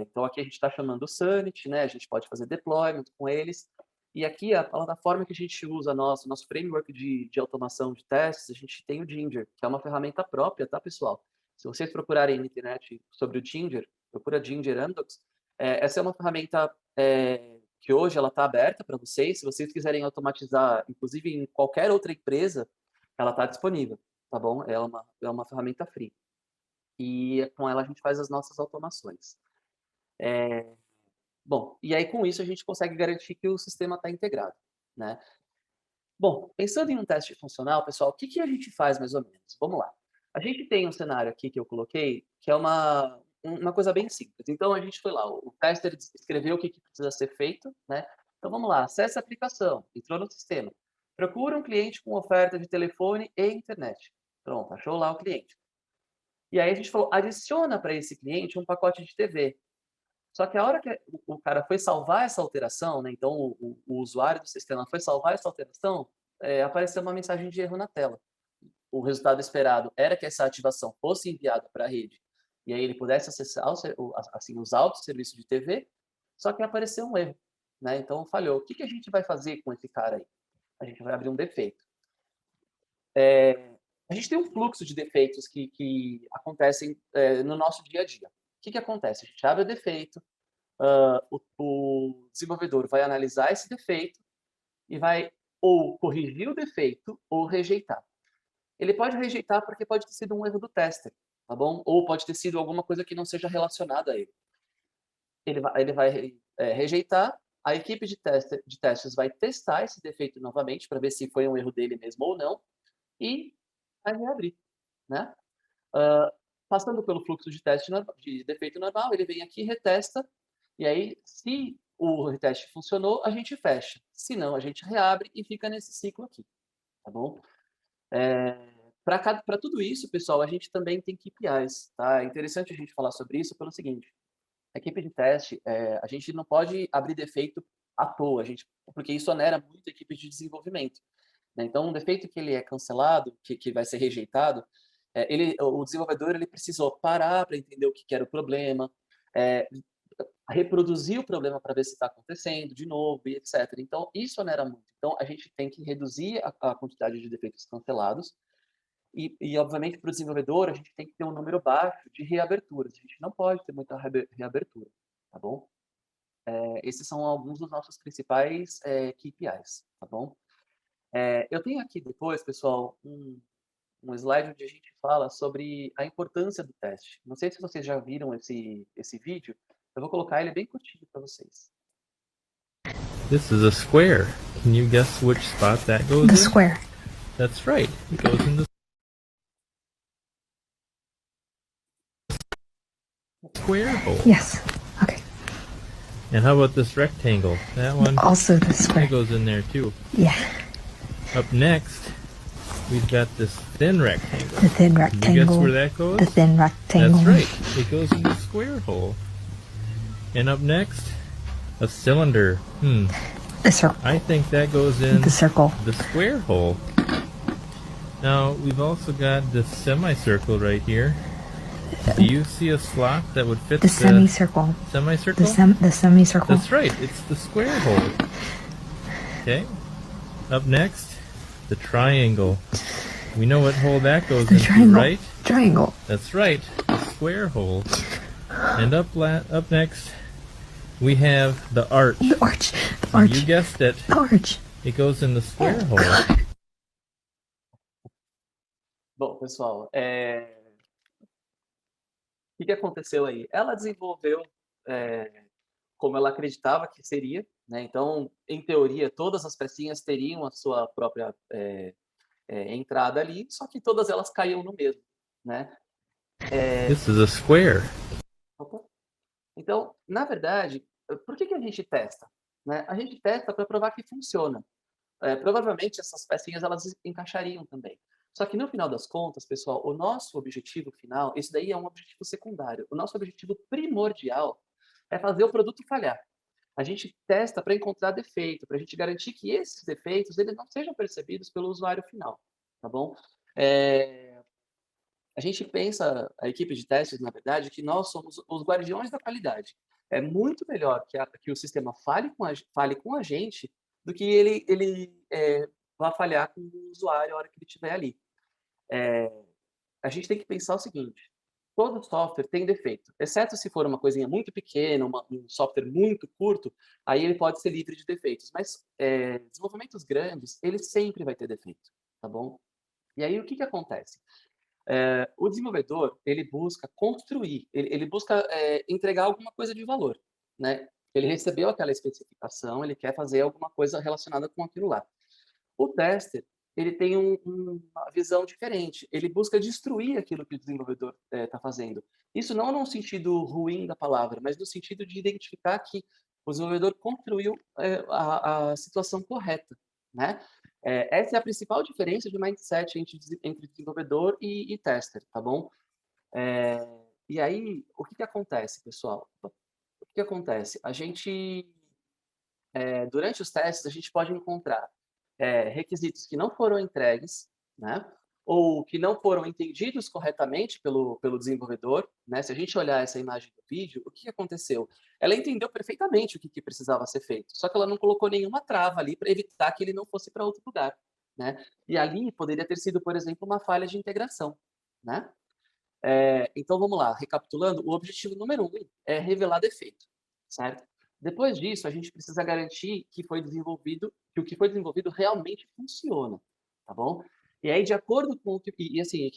Então, aqui a gente está chamando o Sanity, né? A gente pode fazer deployment com eles. E aqui a plataforma que a gente usa, nosso framework de automação de testes, a gente tem o Ginger, que é uma ferramenta própria, tá, pessoal? Se vocês procurarem na internet sobre o Ginger, procura Ginger Amdocs, essa é uma ferramenta que hoje ela está aberta para vocês. Se vocês quiserem automatizar, inclusive em qualquer outra empresa, ela está disponível, tá bom? É uma ferramenta free. E com ela a gente faz as nossas automações. Bom, e aí com isso a gente consegue garantir que o sistema está integrado, né? Bom, pensando em um teste funcional, pessoal, o que a gente faz mais ou menos? Vamos lá. A gente tem um cenário aqui que eu coloquei, que é uma coisa bem simples. Então, a gente foi lá, o tester escreveu o que precisa ser feito, né? Então, vamos lá, acessa a aplicação, entrou no sistema, procura um cliente com oferta de telefone e internet. Pronto, achou lá o cliente. E aí a gente falou, adiciona para esse cliente um pacote de TV. Só que a hora que o cara foi salvar essa alteração, né? Então o usuário do sistema foi salvar essa alteração, apareceu uma mensagem de erro na tela. O resultado esperado era que essa ativação fosse enviada para a rede e aí ele pudesse acessar assim, usar o serviço de TV, só que apareceu um erro, né? Então falhou. O que a gente vai fazer com esse cara aí? A gente vai abrir um defeito. A gente tem um fluxo de defeitos que acontecem no nosso dia a dia. O que acontece? A gente abre o defeito, o desenvolvedor vai analisar esse defeito e vai ou corrigir o defeito ou rejeitar. Ele pode rejeitar porque pode ter sido um erro do tester, tá bom? Ou pode ter sido alguma coisa que não seja relacionada a ele. Ele vai rejeitar, a equipe de testes vai testar esse defeito novamente para ver se foi um erro dele mesmo ou não e vai reabrir, né? Passando pelo fluxo de defeito normal, ele vem aqui, retesta, e aí, se o reteste funcionou, a gente fecha. Se não, a gente reabre e fica nesse ciclo aqui, tá bom? Para tudo isso, pessoal, a gente também tem KPIs, tá? É interessante a gente falar sobre isso pelo seguinte, a equipe de teste, a gente não pode abrir defeito à toa, porque isso onera muito a equipe de desenvolvimento, né? Então, um defeito que ele é cancelado, que vai ser rejeitado, o desenvolvedor ele precisou parar para entender o que era o problema, reproduzir o problema para ver se está acontecendo de novo e etc. Então, isso onera muito. Então, a gente tem que reduzir a quantidade de defeitos cancelados e obviamente, para o desenvolvedor, a gente tem que ter um número baixo de reaberturas. A gente não pode ter muita reabertura, tá bom? Esses são alguns dos nossos principais KPIs, tá bom? Eu tenho aqui depois, pessoal, um slide onde a gente fala sobre a importância do teste. Não sei se vocês já viram esse vídeo, eu vou colocar ele bem curtinho para vocês. This is a square. Can you guess which spot that goes in? The square. That's right. It goes in the square hole. Yes. Okay. And how about this rectangle? That one Also the square. that goes in there too. Yeah. Up next we've got this thin rectangle. The thin Can you guess rectangle. where that goes? The thin rectangle. That's right. It goes in the square hole. And up next, a cylinder. The circle. I think that goes in The circle. the square hole. Now, we've also got this semicircle right here. Do you see a slot that would fit The semicircle. semicircle? The semicircle. That's right. It's the square hole. Okay. Up next, the triangle. We know what hole that goes The into, triangle. right? Triangle. That's right. The square hole. And up next, we have the arch. The arch. The And arch. you guessed it. The arch. It goes in the square hole. Bom, pessoal, o que aconteceu aí? Ela desenvolveu como ela acreditava que seria, né? Então, em teoria, todas as pecinhas teriam a sua própria entrada ali, só que todas elas caíam no mesmo, né? This is a square. Opa. Então, na verdade, por que a gente testa? Né? A gente testa para provar que funciona. Provavelmente essas pecinhas elas encaixariam também. Só que no final das contas, pessoal, o nosso objetivo final, esse daí é um objetivo secundário. O nosso objetivo primordial é fazer o produto falhar. A gente testa para encontrar defeito, para a gente garantir que esses defeitos eles não sejam percebidos pelo usuário final, tá bom? A gente pensa, a equipe de testes, na verdade, que nós somos os guardiões da qualidade. É muito melhor que o sistema fale com a gente do que ele vá falhar com o usuário a hora que ele estiver ali. A gente tem que pensar o seguinte: todo software tem defeito, exceto se for uma coisinha muito pequena, um software muito curto, aí ele pode ser livre de defeitos. Mas desenvolvimentos grandes, ele sempre vai ter defeito, tá bom? E aí o que acontece? O desenvolvedor, ele busca construir, ele busca entregar alguma coisa de valor, né? Ele recebeu aquela especificação, ele quer fazer alguma coisa relacionada com aquilo lá. O tester, ele tem uma visão diferente. Ele busca destruir aquilo que o desenvolvedor está fazendo. Isso não no sentido ruim da palavra, mas no sentido de identificar que o desenvolvedor construiu a situação correta, né? Essa é a principal diferença de mindset entre desenvolvedor e tester, tá bom? E aí, o que acontece, pessoal? O que acontece? A gente, durante os testes, a gente pode encontrar requisitos que não foram entregues, né? Ou que não foram entendidos corretamente pelo desenvolvedor, né? Se a gente olhar essa imagem do vídeo, o que aconteceu? Ela entendeu perfeitamente o que precisava ser feito, só que ela não colocou nenhuma trava ali para evitar que ele não fosse para outro lugar, né? E ali poderia ter sido, por exemplo, uma falha de integração, né? Então, vamos lá, recapitulando, o objetivo número 1 é revelar defeito, certo? Depois disso, a gente precisa garantir que o que foi desenvolvido realmente funciona, tá bom? E aí, de acordo com o que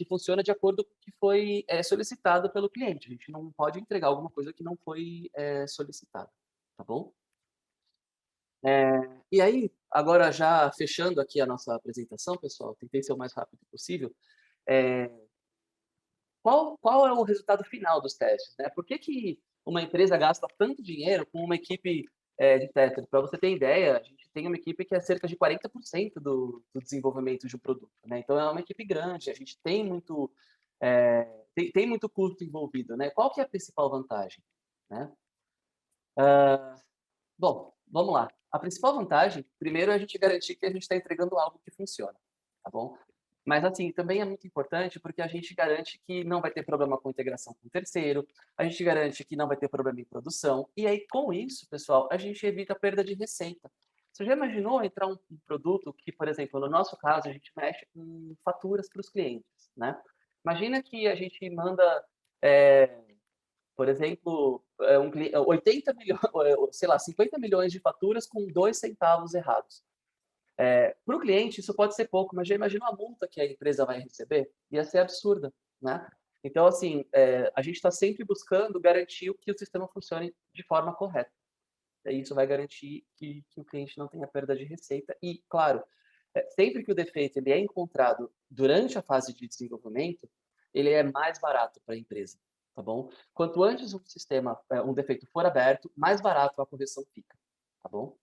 funciona de acordo com o que foi solicitado pelo cliente. A gente não pode entregar alguma coisa que não foi solicitada, tá bom? E aí, agora já fechando aqui a nossa apresentação, pessoal, tentei ser o mais rápido possível. Qual é o resultado final dos testes, né? Por que uma empresa gasta tanto dinheiro com uma equipe de testers? Para você ter ideia, a gente tem uma equipe que é cerca de 40% do desenvolvimento de um produto, né? Então, é uma equipe grande, a gente tem muito custo envolvido, né? Qual que é a principal vantagem, né? Bom, vamos lá. A principal vantagem, primeiro, é a gente garantir que a gente está entregando algo que funciona, tá bom? Mas, assim, também é muito importante porque a gente garante que não vai ter problema com integração com o terceiro, a gente garante que não vai ter problema em produção, e aí, com isso, pessoal, a gente evita a perda de receita. Você já imaginou entrar um produto que, por exemplo, no nosso caso, a gente mexe com faturas para os clientes, né? Imagina que a gente manda, por exemplo, 80 milhões, sei lá, 50 milhões de faturas com 2 centavos errados. Para o cliente, isso pode ser pouco, mas já imaginou a multa que a empresa vai receber? Ia ser absurda, né? Então, assim, a gente está sempre buscando garantir que o sistema funcione de forma correta. E isso vai garantir que o cliente não tenha perda de receita. E, claro, sempre que o defeito ele é encontrado durante a fase de desenvolvimento, ele é mais barato para a empresa, tá bom? Quanto antes um defeito for aberto, mais barato a correção fica, tá bom?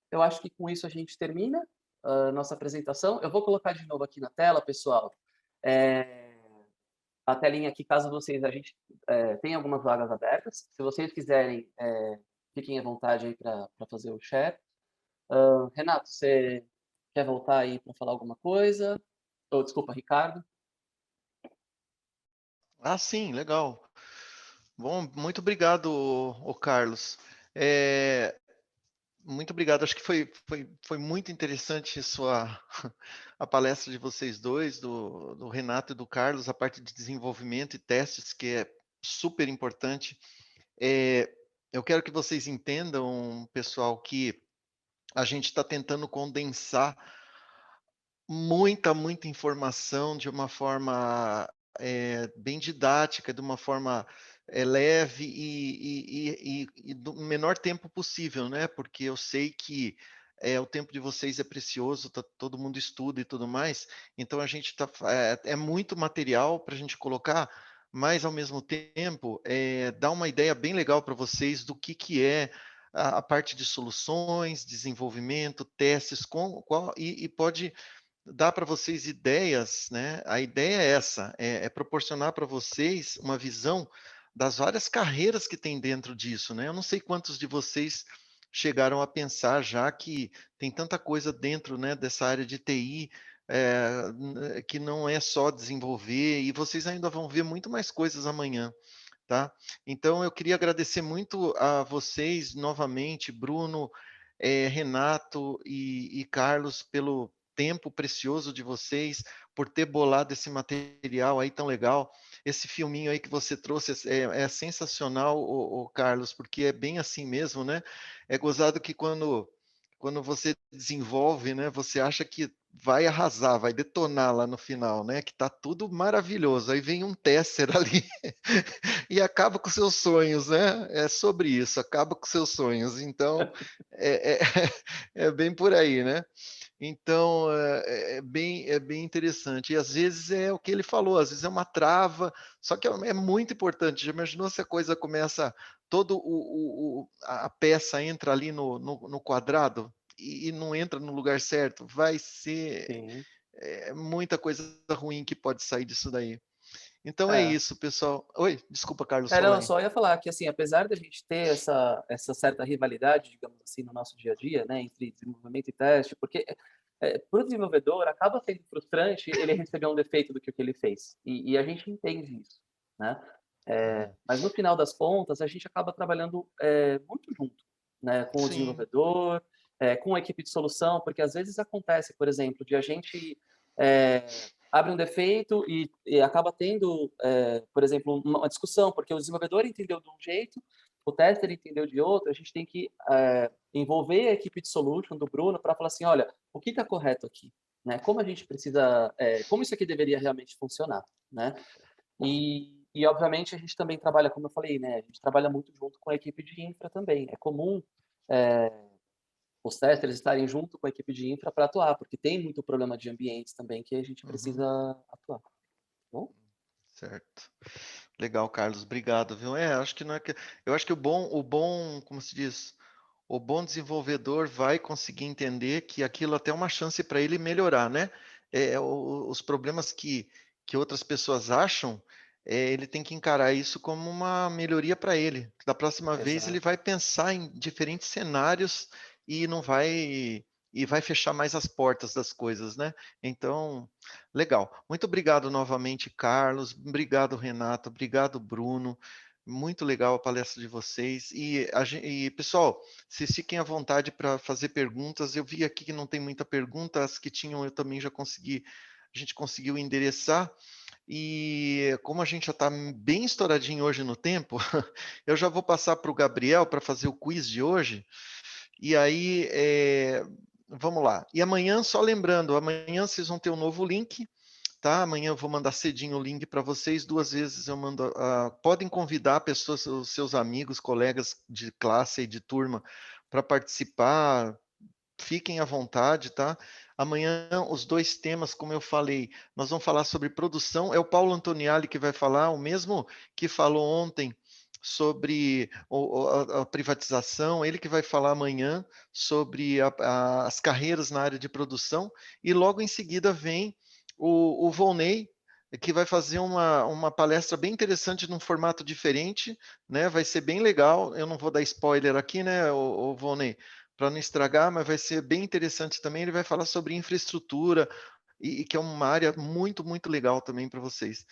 Eu acho que com isso a gente termina. a nossa apresentação. Eu vou colocar de novo aqui na tela, pessoal, a telinha aqui, caso vocês, a gente tem algumas vagas abertas. Se vocês quiserem, fiquem à vontade aí para fazer o share. Renato, você quer voltar aí para falar alguma coisa? Ou, desculpa, Ricardo. Ah, sim, legal. Bom, muito obrigado, ô Carlos. Muito obrigado. Acho que foi muito interessante a palestra de vocês dois, do Renato e do Carlos, a parte de desenvolvimento e testes, que é super importante. Eu quero que vocês entendam, pessoal, que a gente está tentando condensar muita informação de uma forma bem didática, de uma forma leve e do menor tempo possível, né? Porque eu sei que o tempo de vocês é precioso, todo mundo estuda e tudo mais, então a gente é muito material para a gente colocar, mas ao mesmo tempo dá uma ideia bem legal para vocês do que é a parte de soluções, desenvolvimento, testes, e pode dar para vocês ideias, né? A ideia é essa, é proporcionar para vocês uma visão das várias carreiras que tem dentro disso, né? Eu não sei quantos de vocês chegaram a pensar já que tem tanta coisa dentro, né, dessa área de TI, que não é só desenvolver, e vocês ainda vão ver muito mais coisas amanhã. Tá? Então, eu queria agradecer muito a vocês novamente, Bruno, Renato e Carlos, pelo tempo precioso de vocês, por ter bolado esse material aí tão legal. Esse filminho aí que você trouxe é sensacional, Carlos, porque é bem assim mesmo, né? É gozado que quando você desenvolve, né, você acha que vai arrasar, vai detonar lá no final, né? Que tá tudo maravilhoso. Aí vem um tester ali e acaba com seus sonhos, né? É sobre isso, acaba com seus sonhos. Então, é, é, é bem por aí, né? Então, é bem interessante. E às vezes é o que ele falou, às vezes é uma trava, só que é muito importante. Já imaginou se a coisa começa, todo a peça entra ali no quadrado e não entra no lugar certo? Vai ser Sim. muita coisa ruim que pode sair disso daí. Então é É. isso, pessoal. Oi, desculpa, Carlos, Não, fala eu aí. só ia falar que, assim, apesar da gente ter essa certa rivalidade, digamos assim, no nosso dia a dia, né, entre desenvolvimento e teste, porque para o desenvolvedor acaba sendo frustrante ele receber um defeito do que o que ele fez, e a gente entende isso, né? Mas no final das contas, a gente acaba trabalhando muito junto, né, com o Sim. desenvolvedor, com a equipe de solução, porque às vezes acontece, por exemplo, de a gente abre um defeito e acaba tendo, por exemplo, uma discussão, porque o desenvolvedor entendeu de um jeito, o tester entendeu de outro, a gente tem que envolver a equipe de solution do Bruno para falar assim, olha, o que está correto aqui? Né? Como a gente precisa, como isso aqui deveria realmente funcionar, né? E, obviamente, a gente também trabalha, como eu falei, né? A gente trabalha muito junto com a equipe de infra também. É comum os testers estarem junto com a equipe de infra para atuar, porque tem muito problema de ambientes também que a gente precisa atuar. Tá bom? Certo. Legal, Carlos, obrigado, viu? Acho que não é que eu acho que como se diz, o bom desenvolvedor vai conseguir entender que aquilo até é uma chance para ele melhorar, né? Os problemas que outras pessoas acham, ele tem que encarar isso como uma melhoria para ele. Da próxima vez ele Exato. vai pensar em diferentes cenários e não vai e vai fechar mais as portas das coisas, né? Então, legal. Muito obrigado novamente, Carlos. Obrigado, Renato. Obrigado, Bruno. Muito legal a palestra de vocês. E, pessoal, vocês fiquem à vontade para fazer perguntas. Eu vi aqui que não tem muita pergunta, as que tinham eu também já consegui, a gente conseguiu endereçar. E como a gente já está bem estouradinho hoje no tempo, eu já vou passar para o Gabriel para fazer o quiz de hoje. E aí, vamos lá. E amanhã, só lembrando, amanhã vocês vão ter um novo link. Tá? Amanhã eu vou mandar cedinho o link para vocês. 2 vezes eu mando. Podem convidar pessoas, os seus amigos, colegas de classe e de turma para participar. Fiquem à vontade, tá? Amanhã os 2 temas, como eu falei, nós vamos falar sobre produção. É o Paulo Antoniali que vai falar, o mesmo que falou ontem sobre a privatização, ele que vai falar amanhã sobre as carreiras na área de produção, e logo em seguida vem o Volney, que vai fazer uma palestra bem interessante num formato diferente, né? Vai ser bem legal, eu não vou dar spoiler aqui, né, o Volney, para não estragar, mas vai ser bem interessante também, ele vai falar sobre infraestrutura, e que é uma área muito, muito legal também para vocês.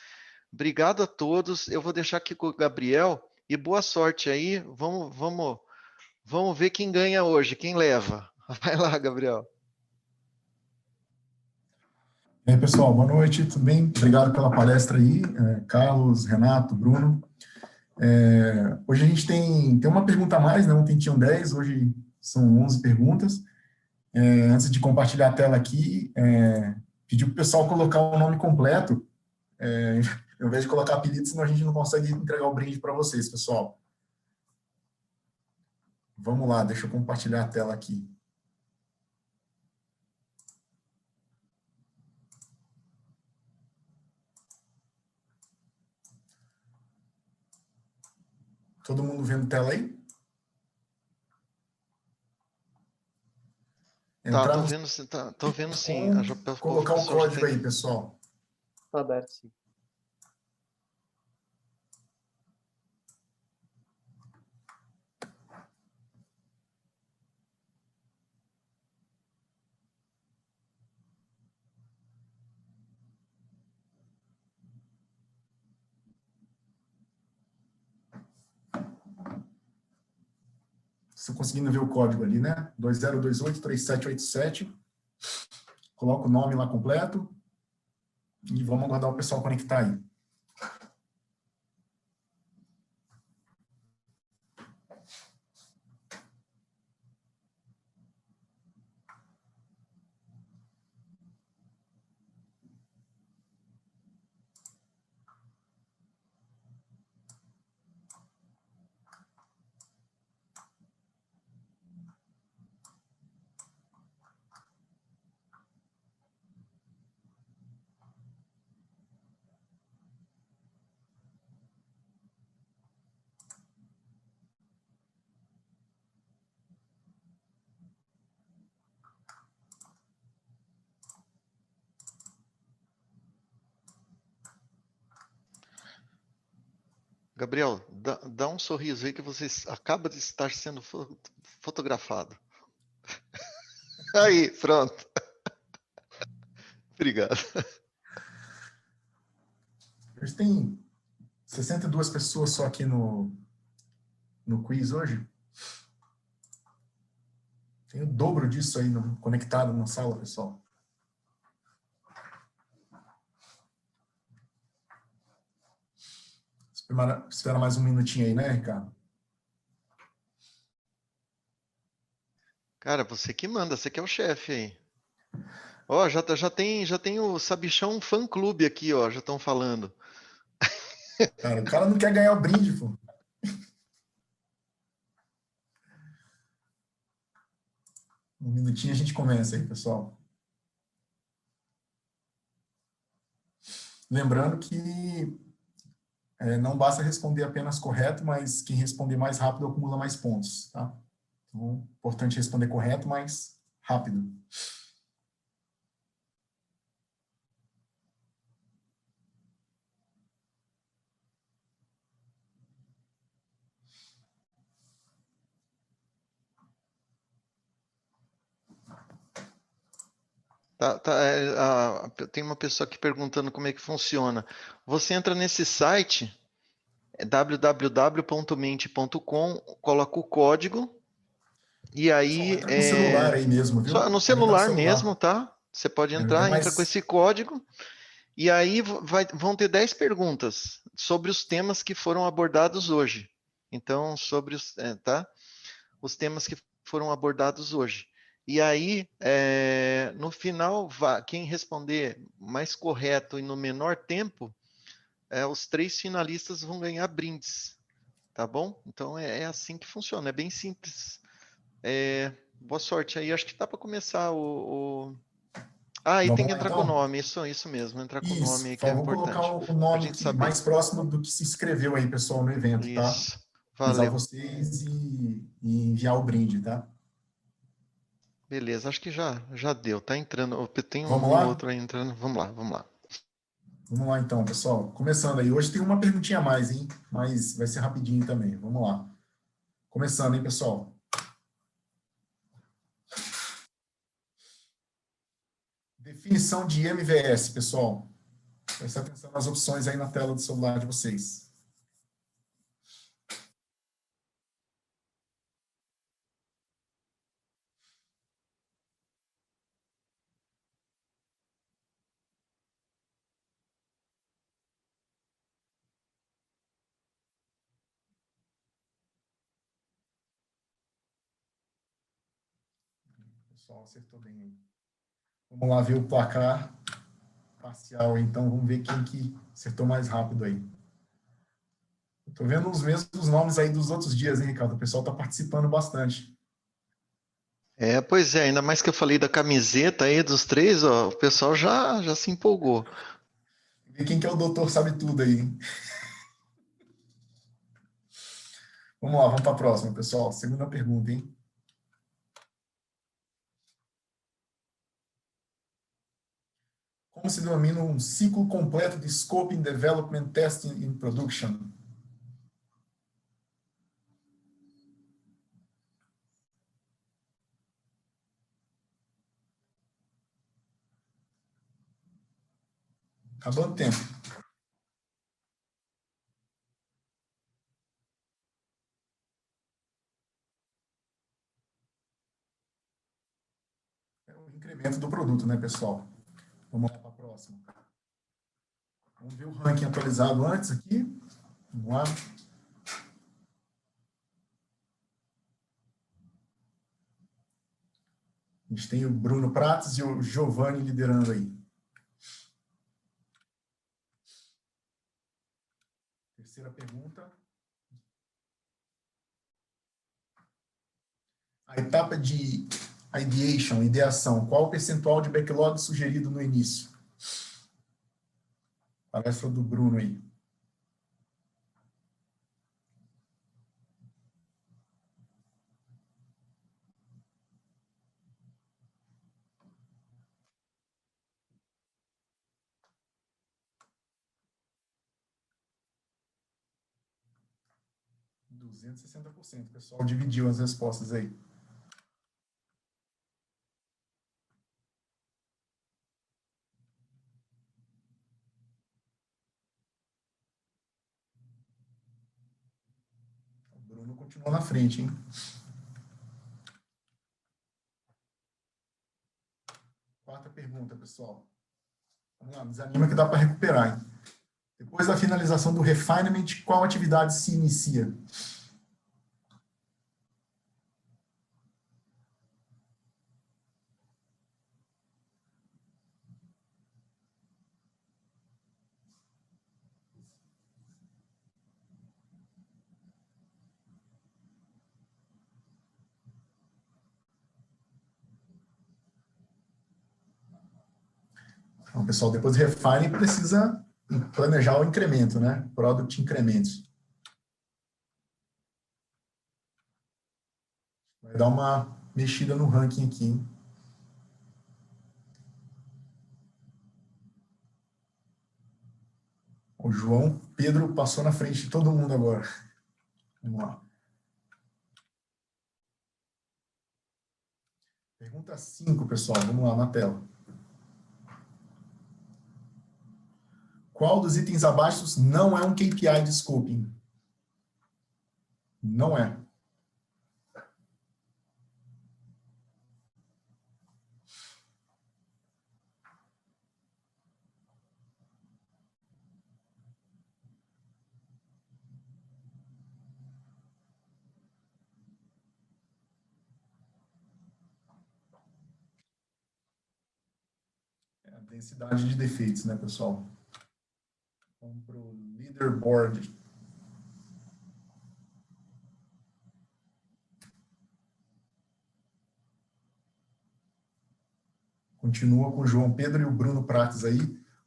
Obrigado a todos, eu vou deixar aqui com o Gabriel, e boa sorte aí, vamos ver quem ganha hoje, quem leva. Vai lá, Gabriel. E aí, pessoal, boa noite, tudo bem? Obrigado pela palestra aí, Carlos, Renato, Bruno. Hoje a gente tem uma pergunta a mais, né? Ontem tinham 10, hoje são 11 perguntas. Antes de compartilhar a tela aqui, pedir para o pessoal colocar o nome completo, ao invés de colocar apelido, senão a gente não consegue entregar o brinde para vocês, pessoal. Vamos lá, deixa eu compartilhar a tela aqui. Todo mundo vendo tela aí? Tô vendo sim. Colocar o código aí, pessoal. Está aberto, sim. Vocês estão conseguindo ver o código ali, né? 20283787. Coloca o nome lá completo. E vamos aguardar o pessoal conectar aí. Gabriel, dá um sorriso aí que você acaba de estar sendo fotografado. Aí, pronto. Obrigado. A gente tem 62 pessoas só aqui no quiz hoje. Tem o dobro disso aí conectado na sala, pessoal. Espera mais um minutinho aí, né, Ricardo? Cara, você que manda, você que é o chefe aí. Ó, já tem o Sabichão Fã Clube aqui, ó, já estão falando. Cara, o cara não quer ganhar o brinde, pô. Um minutinho a gente começa aí, pessoal. Lembrando que não basta responder apenas correto, mas quem responder mais rápido acumula mais pontos, tá? Então, importante responder correto, mas rápido. Tem uma pessoa aqui perguntando como é que funciona. Você entra nesse site, www.mente.com, coloca o código, e aí... Entra no celular aí mesmo, viu? Só no celular mesmo, tá? Você pode entrar, entra com esse código, e aí vão ter 10 perguntas sobre os temas que foram abordados hoje. Então, sobre os temas que foram abordados hoje. E aí, no final, quem responder mais correto e no menor tempo, os 3 finalistas vão ganhar brindes, tá bom? Então, é assim que funciona, é bem simples. Boa sorte aí, acho que dá para começar e tem que entrar com o nome, isso mesmo, entrar com o nome que é importante. Vou colocar o nome mais próximo do que se inscreveu aí, pessoal, no evento, tá? Isso. avisar Valeu. vocês e enviar o brinde, tá? Beleza, acho que já deu. Tá entrando. Tem Vamos um lá? outro aí entrando. Vamos lá, vamos lá. Vamos lá então, pessoal. Começando aí. Hoje tem uma perguntinha a mais, hein? Mas vai ser rapidinho também. Vamos lá. Começando, hein, pessoal? Definição de MVS, pessoal. Preste atenção nas opções aí na tela do celular de vocês. O pessoal acertou bem aí. Vamos lá ver o placar parcial, então. Vamos ver quem que acertou mais rápido aí. Estou vendo os mesmos nomes aí dos outros dias, hein, Ricardo? O pessoal está participando bastante. Pois é, ainda mais que eu falei da camiseta aí dos três, ó, o pessoal já se empolgou. Ver quem que é o doutor sabe tudo aí, hein? Vamos lá, vamos para a próxima, pessoal. Segunda pergunta, hein? Como se denomina um ciclo completo de Scoping, Development, Testing and Production? Acabando o tempo. É o incremento do produto, né, pessoal? Vamos lá para a próxima. Vamos ver o ranking atualizado antes aqui. Vamos lá. A gente tem o Bruno Prates e o Giovanni liderando aí. Terceira pergunta. A etapa de ideação, qual o percentual de backlog sugerido no início? Palestra do Bruno aí. %, o pessoal dividiu as respostas aí. O Bruno continua na frente, hein? Quarta pergunta, pessoal. Vamos lá, desanima que dá para recuperar, hein? Depois da finalização do refinement, qual atividade se inicia? Então, pessoal, depois do refining precisa planejar o incremento, né? Product incrementos. Vai dar uma mexida no ranking aqui, hein? O João Pedro passou na frente de todo mundo agora. Vamos lá. Pergunta 5, pessoal. Vamos lá, na tela. Qual dos itens abaixo não é um KPI de scoping? Não é. É a densidade de defeitos, né, pessoal? Vamos para o leaderboard. Continua com o João Pedro e o Bruno Prates aí.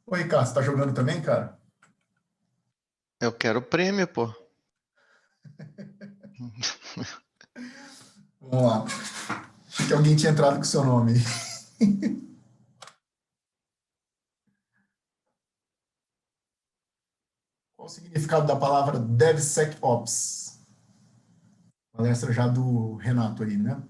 Ô, Ricardo, você está jogando também, cara? Eu quero prêmio, pô. Vamos lá. Achei que alguém tinha entrado com o seu nome. Qual o significado da palavra DevSecOps? Palestra já do Renato aí, né?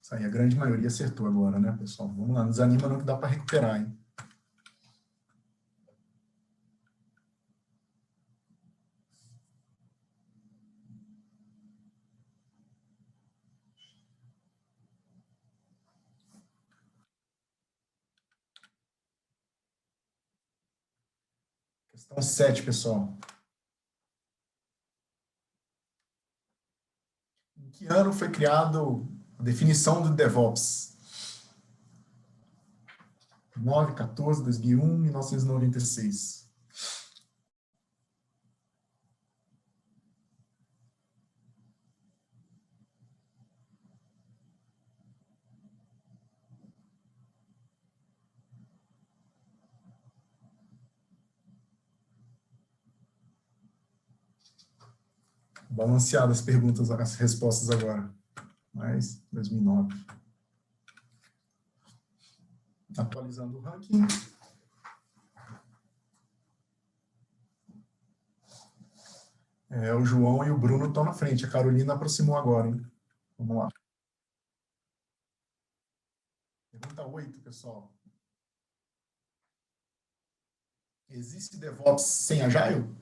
Isso aí, a grande maioria acertou agora, né, pessoal? Vamos lá, não desanima não que dá para recuperar, hein? Questão 7, pessoal. Em que ano foi criado a definição do DevOps? 9, 14, 2001, 1996. Balanceadas as perguntas, as respostas agora. Mas 2009. Atualizando o ranking. O João e o Bruno estão na frente. A Carolina aproximou agora, hein? Vamos lá. Pergunta 8, pessoal. Existe DevOps sem Agile?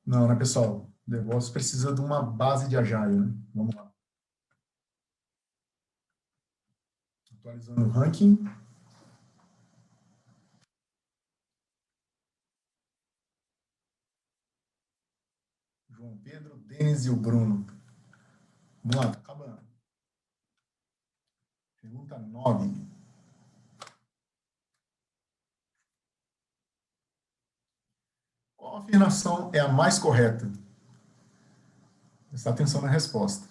Não, né, pessoal? DevOps precisa de uma base de Agile, né? Vamos lá. Atualizando o ranking. João Pedro, Denis e o Bruno. Vamos lá, tá acabando. Pergunta 9. Qual afirmação é a mais correta? Presta atenção na resposta.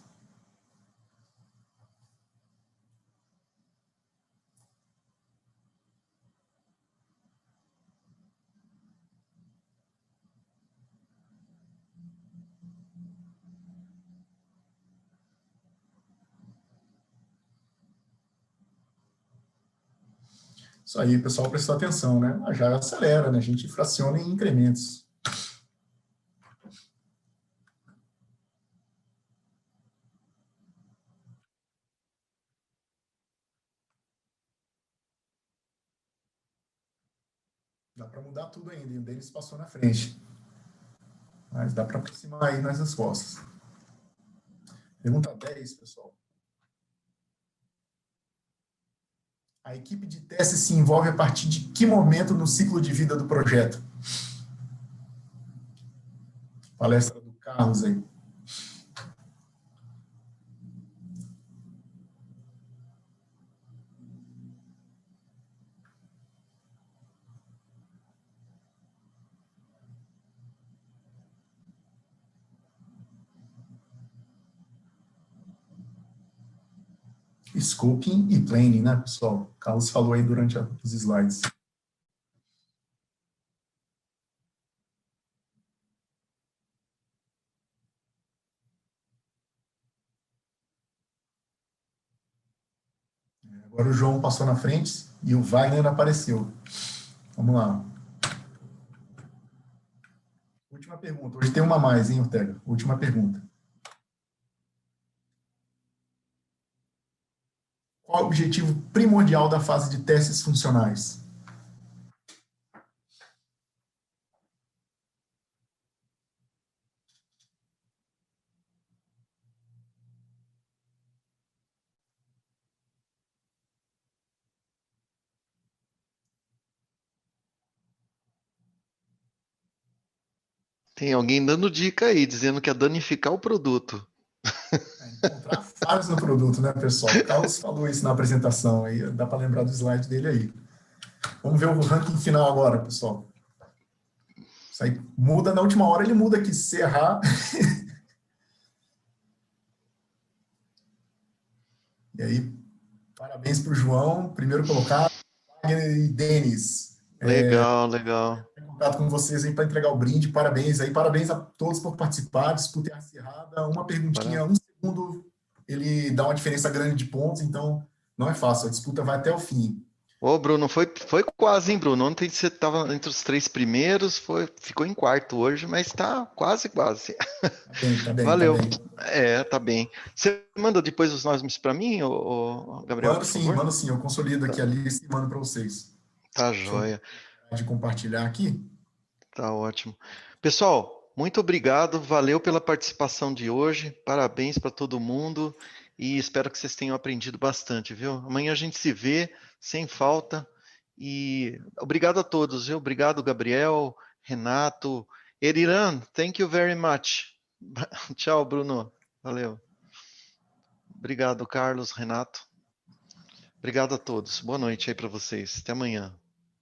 Isso aí, pessoal, prestou atenção, né? Já acelera, né? A gente fraciona em incrementos. Dá para mudar tudo ainda, e o Denis passou na frente. Mas dá para aproximar aí nas respostas. Pergunta 10, pessoal. A equipe de teste se envolve a partir de que momento no ciclo de vida do projeto? Palestra do Carlos aí. Scoping e planning, né, pessoal? O Carlos falou aí durante os slides. Agora o João passou na frente e o Wagner apareceu. Vamos lá. Última pergunta. Hoje tem uma a mais, hein, Ortega? Última pergunta. Qual o objetivo primordial da fase de testes funcionais? Tem alguém dando dica aí, dizendo que é danificar o produto. Encontrar falhas no produto, né, pessoal? O Carlos falou isso na apresentação, aí dá para lembrar do slide dele aí. Vamos ver o ranking final agora, pessoal. Isso aí muda na última hora, ele muda aqui, se errar. E aí, parabéns para o João, primeiro colocado, Wagner e Denis. Legal, legal. Em contato com vocês aí para entregar o brinde, parabéns aí, parabéns a todos por participar, disputa acirrada, uma perguntinha, um segundo, ele dá uma diferença grande de pontos, então não é fácil, a disputa vai até o fim. Ô, Bruno, foi quase, hein, Bruno? Ontem você estava entre os 3 primeiros, ficou em quarto hoje, mas está quase, quase. Tá bem, Valeu. tá bem. Tá bem. Você manda depois os nomes para mim, Gabriel, por favor? Mando sim, eu consolido aqui a lista e mando para vocês. Tá joia. De compartilhar aqui. Tá ótimo. Pessoal, muito obrigado, valeu pela participação de hoje, parabéns para todo mundo e espero que vocês tenham aprendido bastante, viu? Amanhã a gente se vê, sem falta, e obrigado a todos, viu? Obrigado, Gabriel, Renato, Eriran, thank you very much. Tchau, Bruno, valeu. Obrigado, Carlos, Renato. Obrigado a todos, boa noite aí para vocês, até amanhã.